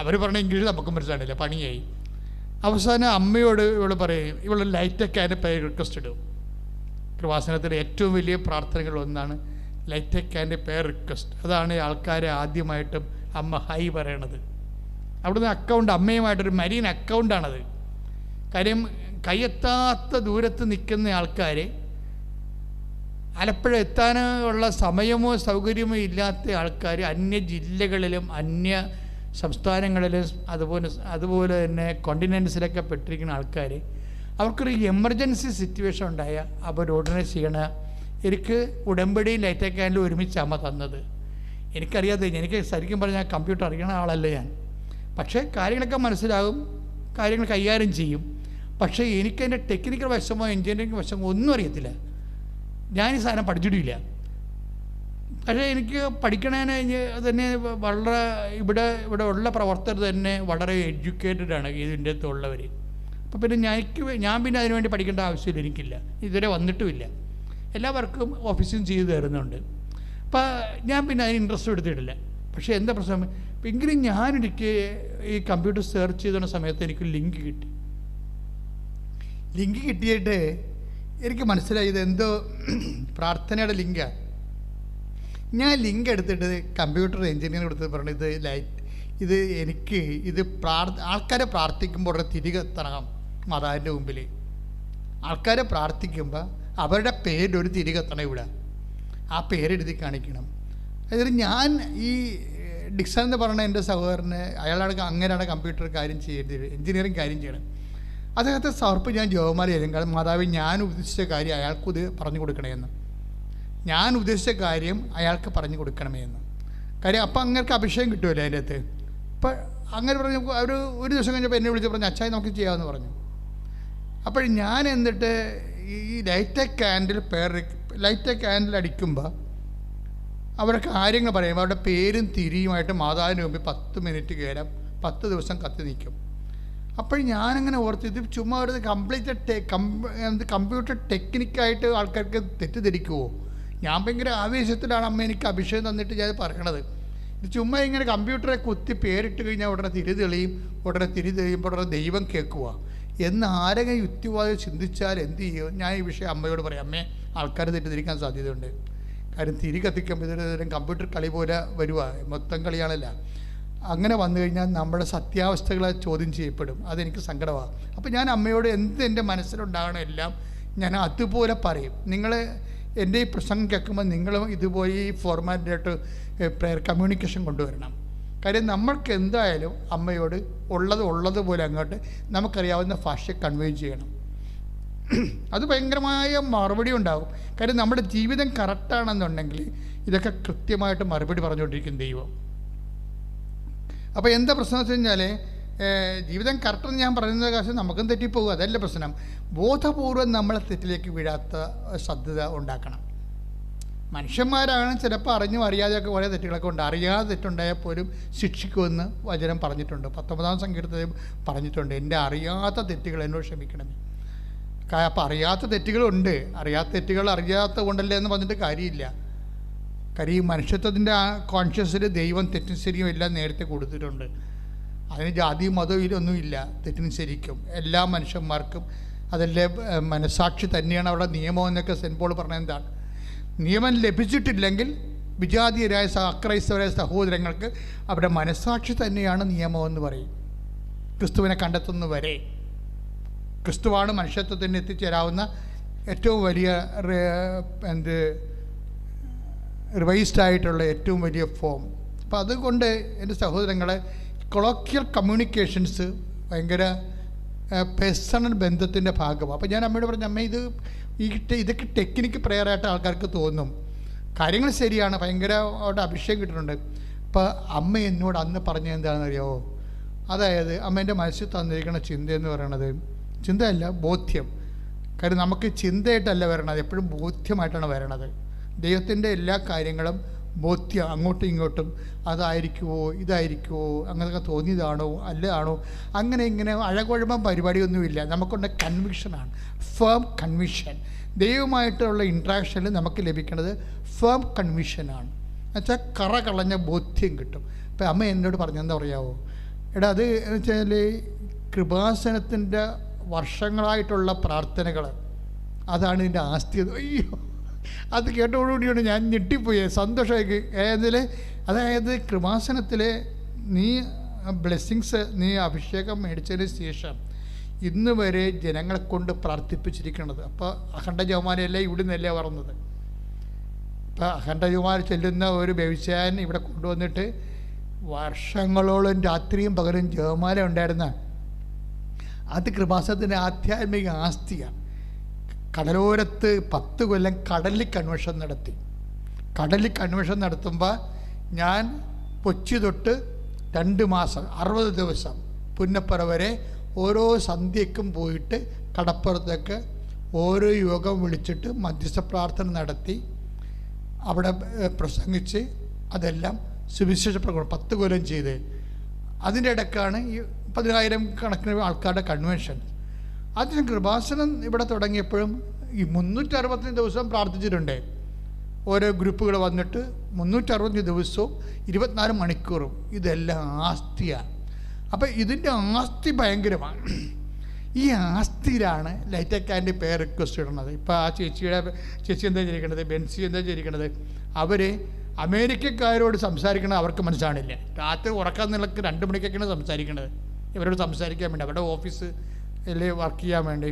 അവർ പറഞ്ഞ ഇംഗ്ലീഷ് നമുക്കും മനസ്സിലാണില്ല, പണിയായി. അവസാനം അമ്മയോട് ഇവള് പറയും, ഇവൾ ലൈറ്റൊക്കെ അതിൻ്റെ പേര് റിക്വസ്റ്റ് ഇടും. കൃപാസനത്തിലെ ഏറ്റവും വലിയ പ്രാർത്ഥനകളൊന്നാണ് ലൈറ്റൊക്കെ അതിൻ്റെ പേർ റിക്വസ്റ്റ്. അതാണ് ആൾക്കാരെ ആദ്യമായിട്ടും അമ്മ ഹൈ പറയണത്. അവിടുന്ന് അക്കൗണ്ട്, അമ്മയുമായിട്ടൊരു മരീൻ അക്കൗണ്ടാണത്. കാര്യം കയ്യെത്താത്ത ദൂരത്ത് നിൽക്കുന്ന ആൾക്കാർ, ആലപ്പുഴ എത്താനുള്ള സമയമോ സൗകര്യമോ ഇല്ലാത്ത ആൾക്കാർ അന്യ ജില്ലകളിലും അന്യ സംസ്ഥാനങ്ങളിലും അതുപോലെ തന്നെ കോണ്ടിനെൻസിലൊക്കെ പെട്ടിരിക്കുന്ന ആൾക്കാർ, അവർക്കൊരു എമർജൻസി സിറ്റുവേഷൻ ഉണ്ടായാൽ അവർ ഉടനെ ചെയ്യണ, എനിക്ക് ഉടമ്പടിയും ലൈറ്റ് ക്യാൻഡിലും ഒരുമിച്ച് അമ്മ തന്നത്. എനിക്കറിയാതെ, എനിക്ക് ശരിക്കും പറഞ്ഞാൽ കമ്പ്യൂട്ടർ അറിയണ ആളല്ല ഞാൻ. പക്ഷേ കാര്യങ്ങളൊക്കെ മനസ്സിലാകും, കാര്യങ്ങൾ കൈകാര്യം ചെയ്യും. പക്ഷേ എനിക്കതിൻ്റെ ടെക്നിക്കൽ വശമോ എൻജിനീയറിംഗ് വശമോ ഒന്നും അറിയത്തില്ല. ഞാൻ ഈ സാധനം പഠിച്ചിട്ടില്ല. പക്ഷേ എനിക്ക് പഠിക്കണതിന് തന്നെ വളരെ ഇവിടെ ഉള്ള പ്രവർത്തകർ തന്നെ വളരെ എഡ്യൂക്കേറ്റഡാണ് ഇതിൻ്റെ അകത്ത് ഉള്ളവർ. അപ്പോൾ പിന്നെ ഞാൻ പിന്നെ അതിനുവേണ്ടി പഠിക്കേണ്ട ആവശ്യമില്ല, എനിക്കില്ല, ഇതുവരെ വന്നിട്ടുമില്ല. എല്ലാവർക്കും ഓഫീസും ചെയ്തു തരുന്നുണ്ട്. അപ്പോൾ ഞാൻ പിന്നെ അതിന് ഇൻട്രസ്റ്റ് എടുത്തിട്ടില്ല. പക്ഷേ എന്താ പ്രശ്നം, എങ്കിലും ഞാനെനിക്ക് ഈ കമ്പ്യൂട്ടർ സെർച്ച് ചെയ്തുന്ന സമയത്ത് എനിക്ക് ലിങ്ക് കിട്ടിയിട്ട് എനിക്ക് മനസ്സിലായി ഇത് എന്തോ പ്രാർത്ഥനയുടെ ലിങ്കാണ്. ഞാൻ ലിങ്ക് എടുത്തിട്ട് കമ്പ്യൂട്ടർ എഞ്ചിനീയറിന് കൊടുത്ത് പറഞ്ഞു, ഇത് എനിക്ക് ആൾക്കാരെ പ്രാർത്ഥിക്കുമ്പോൾ ഉടനെ തിരികെ എത്തണം മാതാവിൻ്റെ മുമ്പിൽ. ആൾക്കാരെ പ്രാർത്ഥിക്കുമ്പോൾ അവരുടെ പേരൊരു തിരികെ എത്തണം ഇവിടെ, ആ പേരെഴുതി കാണിക്കണം. അതായത് ഞാൻ ഈ ഡിക്സൺ എന്ന് പറഞ്ഞ എൻ്റെ സഹോദരന്, അങ്ങനെയാണ് കമ്പ്യൂട്ടർ കാര്യം ചെയ്യേണ്ടത്, എഞ്ചിനീയറിംഗ് കാര്യം ചെയ്യണം. അദ്ദേഹത്തെ സമർപ്പ് ഞാൻ ജോമാല ചെയ്യും. കാരണം മാതാവ് ഞാൻ ഉദ്ദേശിച്ച കാര്യം അയാൾക്കിത് പറഞ്ഞു കൊടുക്കണമെന്ന്, ഞാൻ ഉദ്ദേശിച്ച കാര്യം അയാൾക്ക് പറഞ്ഞു കൊടുക്കണമെന്ന്. കാര്യം അപ്പം അങ്ങനെ അഭിഷേകം കിട്ടുമല്ലോ അതിൻ്റെ അകത്ത്. അപ്പം അങ്ങനെ പറഞ്ഞു. ഒരു ദിവസം കഴിഞ്ഞപ്പോൾ എന്നെ വിളിച്ച് പറഞ്ഞു, അച്ചായി നമുക്ക് ചെയ്യാമെന്ന് പറഞ്ഞു. അപ്പോൾ ഞാൻ എന്നിട്ട് ഈ ലൈറ്റ് ക്യാൻഡിൽ അടിക്കുമ്പോൾ അവരുടെ കാര്യങ്ങൾ പറയുമ്പോൾ അവരുടെ പേരും തിരിയുമായിട്ട് മാതാവിന് മുമ്പിൽ 10 മിനിറ്റ് കയറാം, 10 ദിവസം കത്തി നിൽക്കും. അപ്പോൾ ഞാനങ്ങനെ ഓർത്ത്, ഇത് ചുമ്മാ ഒരു കമ്പ്യൂട്ടർ ടെക്നിക്കായിട്ട് ആൾക്കാർക്ക് തെറ്റിദ്ധരിക്കുമോ? ഞാൻ ഭയങ്കര ആവേശത്തിലാണ് അമ്മ എനിക്ക് അഭിഷേകം തന്നിട്ട് ഞാൻ പറയണത്. ഇത് ചുമ്മാ ഇങ്ങനെ കമ്പ്യൂട്ടറെ കുത്തി പേരിട്ട് കഴിഞ്ഞാൽ ഉടനെ തിരി തെളിയുമ്പോൾ ഉടനെ ദൈവം കേൾക്കുക എന്ന് ആരെങ്കിലും യുക്തിവാദം ചിന്തിച്ചാൽ എന്ത് ചെയ്യും? ഞാൻ ഈ വിഷയം അമ്മയോട് പറയാം, അമ്മേ ആൾക്കാർ തെറ്റിദ്ധരിക്കാൻ സാധ്യതയുണ്ട്. കാര്യം തിരി കത്തിക്കുമ്പോൾ ഇതൊരു കമ്പ്യൂട്ടർ കളി പോലെ വരുക, മൊത്തം കളിയാണല്ല. അങ്ങനെ വന്നു കഴിഞ്ഞാൽ നമ്മുടെ സത്യാവസ്ഥകളെ ചോദ്യം ചെയ്യപ്പെടും. അതെനിക്ക് സങ്കടമാണ്. അപ്പോൾ ഞാൻ അമ്മയോട് എൻ്റെ മനസ്സിലുണ്ടാകണം എല്ലാം ഞാൻ അതുപോലെ പറയും. നിങ്ങൾ എൻ്റെ ഈ പ്രസംഗം കേൾക്കുമ്പോൾ നിങ്ങളും ഇതുപോലെ ഈ ഫോർമാറ്റിലായിട്ട് പ്രയർ കമ്മ്യൂണിക്കേഷൻ കൊണ്ടുവരണം. കാര്യം നമ്മൾക്ക് എന്തായാലും അമ്മയോട് ഉള്ളതുപോലെ അങ്ങോട്ട് നമുക്കറിയാവുന്ന ഭാഷ കൺവേ ചെയ്യണം. അത് ഭയങ്കരമായ മറുപടി ഉണ്ടാകും. കാര്യം നമ്മുടെ ജീവിതം കറക്റ്റാണെന്നുണ്ടെങ്കിൽ ഇതൊക്കെ കൃത്യമായിട്ട് മറുപടി പറഞ്ഞുകൊണ്ടിരിക്കും ദൈവം. അപ്പോൾ എന്താ പ്രശ്നം വെച്ച് കഴിഞ്ഞാൽ, ജീവിതം കറക്റ്റെന്ന് ഞാൻ പറയുന്നത് കാശ് നമുക്കും തെറ്റിപ്പോകും, അതല്ല പ്രശ്നം. ബോധപൂർവം നമ്മളെ തെറ്റിലേക്ക് വീഴാത്ത ശ്രദ്ധ ഉണ്ടാക്കണം. മനുഷ്യന്മാരാണ് ചിലപ്പോൾ അറിഞ്ഞും അറിയാതെയൊക്കെ കുറേ തെറ്റുകളൊക്കെ ഉണ്ട്. അറിയാതെ തെറ്റുണ്ടായാൽ പോലും ശിക്ഷിക്കുമെന്ന് വചനം പറഞ്ഞിട്ടുണ്ട്. 19-ാം സങ്കീർത്തനത്തിൽ പറഞ്ഞിട്ടുണ്ട്, എൻ്റെ അറിയാത്ത തെറ്റുകൾ എന്നോട് ക്ഷമിക്കണമേ. അപ്പോൾ അറിയാത്ത തെറ്റുകളുണ്ട്. അറിയാത്ത തെറ്റുകൾ അറിയാത്ത കൊണ്ടല്ലേ എന്ന് പറഞ്ഞിട്ട് കാര്യമില്ല. കാര്യം ഈ മനുഷ്യത്വത്തിൻ്റെ ആ കോൺഷ്യസിൽ ദൈവം തെറ്റും ശരിയും എല്ലാം നേരത്തെ കൊടുത്തിട്ടുണ്ട്. അതിന് ജാതിയും മതവും ഇതൊന്നുമില്ല. തെറ്റിനും ശരിക്കും എല്ലാ മനുഷ്യന്മാർക്കും അതല്ലേ മനസാക്ഷി തന്നെയാണ് അവിടെ നിയമം എന്നൊക്കെ സെൻറ്റ് പോൾ പറഞ്ഞത്. എന്താണ് നിയമം ലഭിച്ചിട്ടില്ലെങ്കിൽ വിജാതീയരായ അക്രൈസ്തവരായ സഹോദരങ്ങൾക്ക് അവരുടെ മനസാക്ഷി തന്നെയാണ് നിയമമെന്ന് പറയും. ക്രിസ്തുവിനെ കണ്ടെത്തുന്നവരെ ക്രിസ്തുവാണ് മനുഷ്യത്വത്തിന് എത്തിച്ചേരാവുന്ന ഏറ്റവും വലിയ റിവൈസ്ഡ് ആയിട്ടുള്ള ഏറ്റവും വലിയ ഫോം. അപ്പോൾ അതുകൊണ്ട് എൻ്റെ സഹോദരങ്ങളെ, കൊളോക്കിയൽ കമ്മ്യൂണിക്കേഷൻസ് ഭയങ്കര പേഴ്സണൽ ബന്ധത്തിൻ്റെ ഭാഗമാണ്. അപ്പോൾ ഞാൻ അമ്മയോട് പറഞ്ഞു, അമ്മ ഇതൊക്കെ ടെക്നിക്ക് പ്രെയറായിട്ട് ആൾക്കാർക്ക് തോന്നും. കാര്യങ്ങൾ ശരിയാണ്, ഭയങ്കര അവിടെ അഭിഷേകം കിട്ടുന്നുണ്ട്. അപ്പോൾ അമ്മ എന്നോട് അന്ന് പറഞ്ഞത് എന്താണെന്ന് അറിയാമോ? അതായത് അമ്മേൻ്റെ മനസ്സിൽ തന്നിരിക്കുന്ന ചിന്തയെന്ന് പറയണത്, ചിന്തയല്ല, ബോധ്യം. കാര്യം നമുക്ക് ചിന്തയായിട്ടല്ല വരണത്, എപ്പോഴും ബോധ്യമായിട്ടാണ് വരണത്. ദൈവത്തിൻ്റെ എല്ലാ കാര്യങ്ങളും ബോധ്യം, അങ്ങോട്ടും ഇങ്ങോട്ടും അതായിരിക്കുമോ ഇതായിരിക്കുമോ അങ്ങനെയൊക്കെ തോന്നിയതാണോ അല്ലതാണോ അങ്ങനെ ഇങ്ങനെ അഴകുഴമ്പം പരിപാടിയൊന്നുമില്ല. നമുക്കുള്ള കൺവിക്ഷനാണ്, ഫേം കൺവിഷൻ. ദൈവമായിട്ടുള്ള ഇൻട്രാക്ഷനിൽ നമുക്ക് ലഭിക്കുന്നത് ഫേം കൺവിഷനാണ്. എന്നുവെച്ചാൽ കറ കളഞ്ഞ ബോധ്യം കിട്ടും. ഇപ്പം അമ്മ എന്നോട് പറഞ്ഞെന്താ പറയാമോ, എടാ അത് എന്ന് വെച്ചാൽ കൃപാസനത്തിൻ്റെ വർഷങ്ങളായിട്ടുള്ള പ്രാർത്ഥനകൾ അതാണ് ഇതിൻ്റെ ആസ്തി. അയ്യോ, അത് കേട്ടോടുകൂടിയാണ് ഞാൻ ഞെട്ടിപ്പോയി, സന്തോഷമായി. അതായത് കൃപാസനത്തിലെ നീ ബ്ലെസ്സിങ്സ്, നീ അഭിഷേകം മേടിച്ചതിന് ശേഷം ഇന്ന് വരെ ജനങ്ങളെ കൊണ്ട് പ്രാർത്ഥിപ്പിച്ചിരിക്കുന്നത്. അപ്പോൾ അഖണ്ഡ ജപമാലയല്ലേ ഇവിടെ നിന്നല്ലേ പറഞ്ഞത്. ഇപ്പോൾ അഖണ്ഡ ജപമാല ചെല്ലുന്ന ഒരു വ്യവസായൻ ഇവിടെ കൊണ്ടുവന്നിട്ട് വർഷങ്ങളോളം രാത്രിയും പകലും ജപമാല ഉണ്ടായിരുന്ന അത് കൃപാസനത്തിൻ്റെ ആധ്യാത്മിക ആസ്തിയാണ്. കടലോരത്ത് 10 കൊല്ലം കടലിൽ കൺവെൻഷൻ നടത്തി. കടലിൽ കൺവെൻഷൻ നടത്തുമ്പോൾ ഞാൻ കൊച്ചി തൊട്ട് 2 മാസം 60 ദിവസം പുന്നപ്പറ വരെ ഓരോ സന്ധ്യയ്ക്കും പോയിട്ട് കടപ്പുറത്തേക്ക് ഓരോ യോഗം വിളിച്ചിട്ട് മധ്യസ്ഥ പ്രാർത്ഥന നടത്തി അവിടെ പ്രസംഗിച്ച് അതെല്ലാം സുവിശേഷ പ്രകടനം 10 കൊല്ലം ചെയ്ത്. അതിൻ്റെ ഇടയ്ക്കാണ് ഈ 10,000 കണക്കിന് ആൾക്കാരുടെ കൺവെൻഷൻ. അതിന് കൃപാസനം ഇവിടെ തുടങ്ങിയപ്പോഴും ഈ 365 ദിവസം പ്രാർത്ഥിച്ചിട്ടുണ്ട്. ഓരോ ഗ്രൂപ്പുകൾ വന്നിട്ട് 365 ദിവസവും 24 മണിക്കൂറും ഇതെല്ലാം ആസ്തിയാണ്. അപ്പം ഇതിൻ്റെ ആസ്തി ഭയങ്കരമാണ്. ഈ ആസ്തിയിലാണ് ലൈറ്റക്കാൻ്റെ പേര് റിക്വസ്റ്റ് ഇടുന്നത്. ഇപ്പോൾ ആ ചേച്ചി എന്താ ചെയ്തിരിക്കുന്നത്, ബെൻസി എന്താ ചെയ്തിരിക്കുന്നത്, അവർ അമേരിക്കക്കാരോട് സംസാരിക്കണത് അവർക്ക് മനസ്സിലാണില്ല. രാത്രി ഉറക്കാൻ നിലക്ക് 2 മണിക്കൊക്കെയാണ് സംസാരിക്കുന്നത്, ഇവരോട് സംസാരിക്കാൻ വേണ്ടി, അവരുടെ ഓഫീസ് അല്ലേ വർക്ക് ചെയ്യാൻ വേണ്ടി.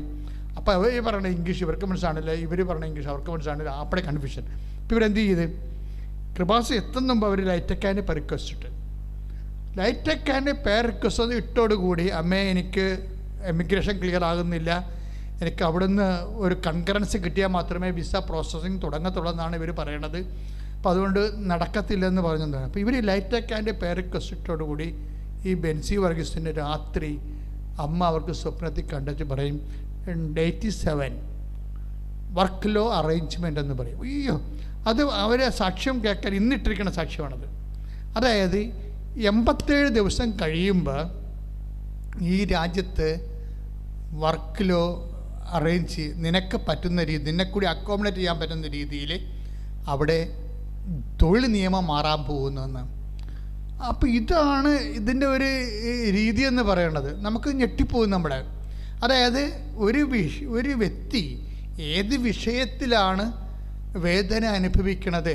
അപ്പോൾ അവർ പറയണ ഇംഗ്ലീഷ് ഇവർക്ക് മനസ്സിലാണില്ല, ഇവർ പറഞ്ഞ ഇംഗ്ലീഷ് അവർക്ക് മനസ്സിലാണില്ല. അപ്പോഴേ കൺഫ്യൂഷൻ. ഇപ്പോൾ ഇവരെന്ത് ചെയ്ത് കൃപാസ എത്തുന്നുമ്പോൾ അവർ ലൈറ്റക്കാൻ്റെ പേർ റിക്വസ്റ്റ് ഇട്ട്. ലൈറ്റക്കാൻ്റെ പേർ റിക്വസ്റ്റ് ഇട്ടോടുകൂടി അമ്മേ എനിക്ക് എമിഗ്രേഷൻ ക്ലിയർ ആകുന്നില്ല, എനിക്ക് അവിടുന്ന് ഒരു കൺകറൻസി കിട്ടിയാൽ മാത്രമേ വിസ പ്രോസസ്സിങ് തുടങ്ങത്തുള്ളൂ എന്നാണ് ഇവർ പറയണത്. അപ്പോൾ അതുകൊണ്ട് നടക്കത്തില്ലെന്ന് പറഞ്ഞതാണ്. അപ്പോൾ ഇവർ ലൈറ്റക്കാൻ്റെ പേർ റിക്വസ്റ്റ് ഇട്ടോടുകൂടി ഈ ബെൻസി വർഗീസിൻ്റെ രാത്രി അമ്മ അവർക്ക് സ്വപ്നത്തിൽ കണ്ടിട്ട് പറയും 87 വർക്ക് ലോ അറേഞ്ച്മെൻ്റ് എന്ന് പറയും. അയ്യോ, അത് അവരെ സാക്ഷ്യം കേൾക്കാൻ ഇന്നിട്ടിരിക്കുന്ന സാക്ഷ്യമാണത്. അതായത് 87 ദിവസം കഴിയുമ്പോൾ ഈ രാജ്യത്ത് വർക്ക് ലോ അറേഞ്ച് നിനക്ക് പറ്റുന്ന രീതി, നിന്നെ കൂടി അക്കോമഡേറ്റ് ചെയ്യാൻ പറ്റുന്ന രീതിയിൽ അവിടെ തൊഴിൽ നിയമം മാറാൻ പോകുന്നതെന്ന്. അപ്പോൾ ഇതാണ് ഇതിൻ്റെ ഒരു രീതി എന്ന് പറയുന്നത്. നമുക്ക് ഞെട്ടിപ്പോകും നമ്മളെ. അതായത് ഒരു വ്യക്തി ഏത് വിഷയത്തിലാണ് വേദന അനുഭവിക്കണത്,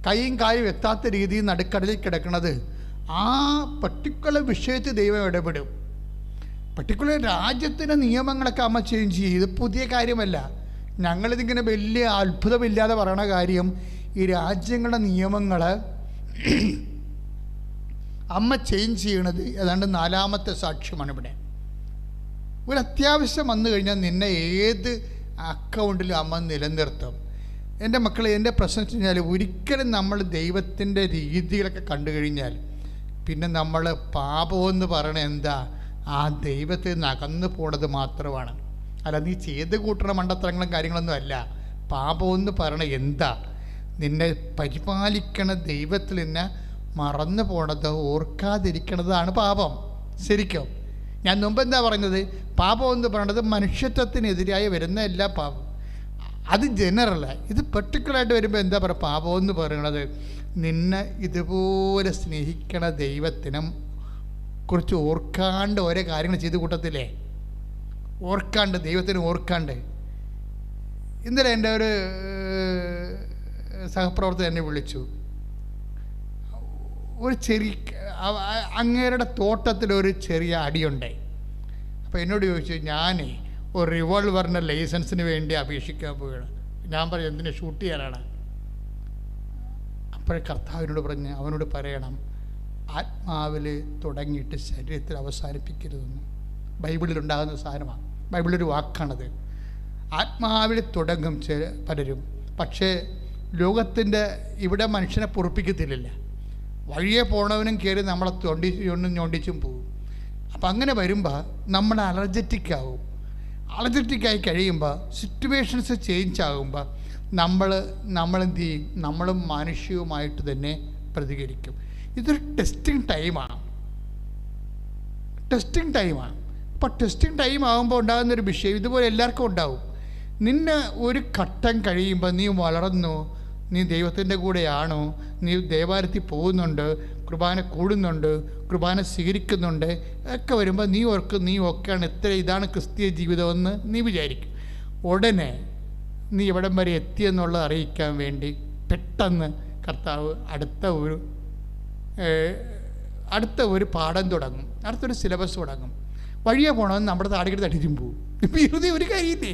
കൈയും കാലും എത്താത്ത രീതിയിൽ നടുക്കടലിൽ കിടക്കുന്നത്, ആ പർട്ടിക്കുലർ വിഷയത്തിൽ ദൈവം ഇടപെടും. പർട്ടിക്കുലർ രാജ്യത്തിൻ്റെ നിയമങ്ങളൊക്കെ അമ്മ ചേഞ്ച് ചെയ്യും. ഇത് പുതിയ കാര്യമല്ല. ഞങ്ങളിതിങ്ങനെ വലിയ അത്ഭുതമില്ലാതെ പറയണ കാര്യം, ഈ രാജ്യങ്ങളുടെ നിയമങ്ങൾ അമ്മ ചേഞ്ച് ചെയ്യണത് ഏതാണ്ട് 4ാമത്തെ സാക്ഷ്യമാണ് ഇവിടെ. ഒരു അത്യാവശ്യം വന്നു കഴിഞ്ഞാൽ നിന്നെ ഏത് അക്കൗണ്ടിലും അമ്മ നിലനിർത്തും. എൻ്റെ മക്കളെ, എൻ്റെ പ്രശ്നം വെച്ച് കഴിഞ്ഞാൽ ഒരിക്കലും നമ്മൾ ദൈവത്തിൻ്റെ രീതികളൊക്കെ കണ്ടു കഴിഞ്ഞാൽ പിന്നെ നമ്മൾ പാപമെന്ന് പറയണത് എന്താ, ആ ദൈവത്തിൽ നിന്ന് അകന്നു പോണത് മാത്രമാണ്. അല്ല നീ ചെയ്ത് കൂട്ടണ മണ്ടത്തരങ്ങളും കാര്യങ്ങളൊന്നും അല്ല. പാപമെന്ന് പറയണത് എന്താ, നിന്നെ പരിപാലിക്കണ ദൈവത്തിൽ നിന്ന് മറന്നു പോണത്, ഓർക്കാതിരിക്കണതാണ് പാപം. ശരിക്കും ഞാൻ മുമ്പ് എന്താ പറഞ്ഞത്, പാപം എന്ന് പറയണത് മനുഷ്യത്വത്തിനെതിരായി വരുന്ന എല്ലാ പാപം, അത് ജനറലാണ്. ഇത് പെർട്ടിക്കുലറായിട്ട് വരുമ്പോൾ എന്താ പറയുക, പാപം എന്ന് പറയണത് നിന്നെ ഇതുപോലെ സ്നേഹിക്കണ ദൈവത്തിനും കുറിച്ച് ഓർക്കാണ്ട് ഓരോ കാര്യങ്ങൾ ചെയ്ത് കൂട്ടത്തില്ലേ, ഓർക്കാണ്ട് ദൈവത്തിന് ഓർക്കാണ്ട്. ഇന്നലെ എൻ്റെ ഒരു സഹപ്രവർത്തകൻ എന്നെ വിളിച്ചു. ഒരു ചെറിയ അങ്ങേരുടെ തോട്ടത്തിലൊരു ചെറിയ അടിയുണ്ടായി. അപ്പോൾ എന്നോട് ചോദിച്ചു, ഞാനേ ഒരു റിവോൾവറിൻ്റെ ലൈസൻസിന് വേണ്ടി അപേക്ഷിക്കാൻ പോവുകയാണ്. ഞാൻ പറഞ്ഞു എന്തിനാ, ഷൂട്ട് ചെയ്യാനാണ്. അപ്പോഴേ കർത്താവിനോട് പറഞ്ഞ് അവനോട് പറയണം, ആത്മാവിൽ തുടങ്ങിയിട്ട് ശരീരത്തിൽ അവസാനിപ്പിക്കരുതെന്ന്. ബൈബിളിലുണ്ടാകുന്ന സാധനമാണ്, ബൈബിളൊരു വാക്കാണത്. ആത്മാവിൽ തുടങ്ങും പലരും, പക്ഷേ ലോകത്തിൻ്റെ ഇവിടെ മനുഷ്യനെ പൊറുപ്പിക്കത്തില്ല. വഴിയെ പോണവനും കയറി നമ്മളെ ഞൊണ്ടിച്ചും പോകും. അപ്പം അങ്ങനെ വരുമ്പോൾ നമ്മൾ അലർജറ്റിക്കാവും. അലർജറ്റിക്കായി കഴിയുമ്പോൾ സിറ്റുവേഷൻസ് ചേഞ്ച് ആകുമ്പോൾ നമ്മളെന്ത് ചെയ്യും? നമ്മളും മാനുഷികവുമായിട്ട് തന്നെ പ്രതികരിക്കും. ഇതൊരു ടെസ്റ്റിംഗ് ടൈമാണ്. അപ്പോൾ ടെസ്റ്റിംഗ് ടൈം ആകുമ്പോൾ ഉണ്ടാകുന്നൊരു വിഷയം ഇതുപോലെ എല്ലാവർക്കും ഉണ്ടാവും. നിന്നെ ഒരു ഘട്ടം കഴിയുമ്പോൾ നീ വളർന്നു, നീ ദൈവത്തിൻ്റെ കൂടെയാണോ, നീ ദേവാലയത്തിൽ പോകുന്നുണ്ട്, കുർബാന കൂടുന്നുണ്ട്, കുർബാന സ്വീകരിക്കുന്നുണ്ട് ഒക്കെ വരുമ്പോൾ നീ ഓർക്കും നീ ഒക്കെയാണ് ഇതാണ് ക്രിസ്തീയ ജീവിതമെന്ന് നീ വിചാരിക്കും. ഉടനെ നീ എവിടം വരെ എത്തിയെന്നുള്ളത് അറിയിക്കാൻ വേണ്ടി പെട്ടെന്ന് കർത്താവ് അടുത്ത ഒരു പാഠം തുടങ്ങും, അടുത്തൊരു സിലബസ് തുടങ്ങും. വഴിയെ പോകണമെന്ന് നമ്മുടെ താടിക്കടി തട്ടിച്ചും പോകും. വെറുതെ ഒരു കാര്യമില്ലേ?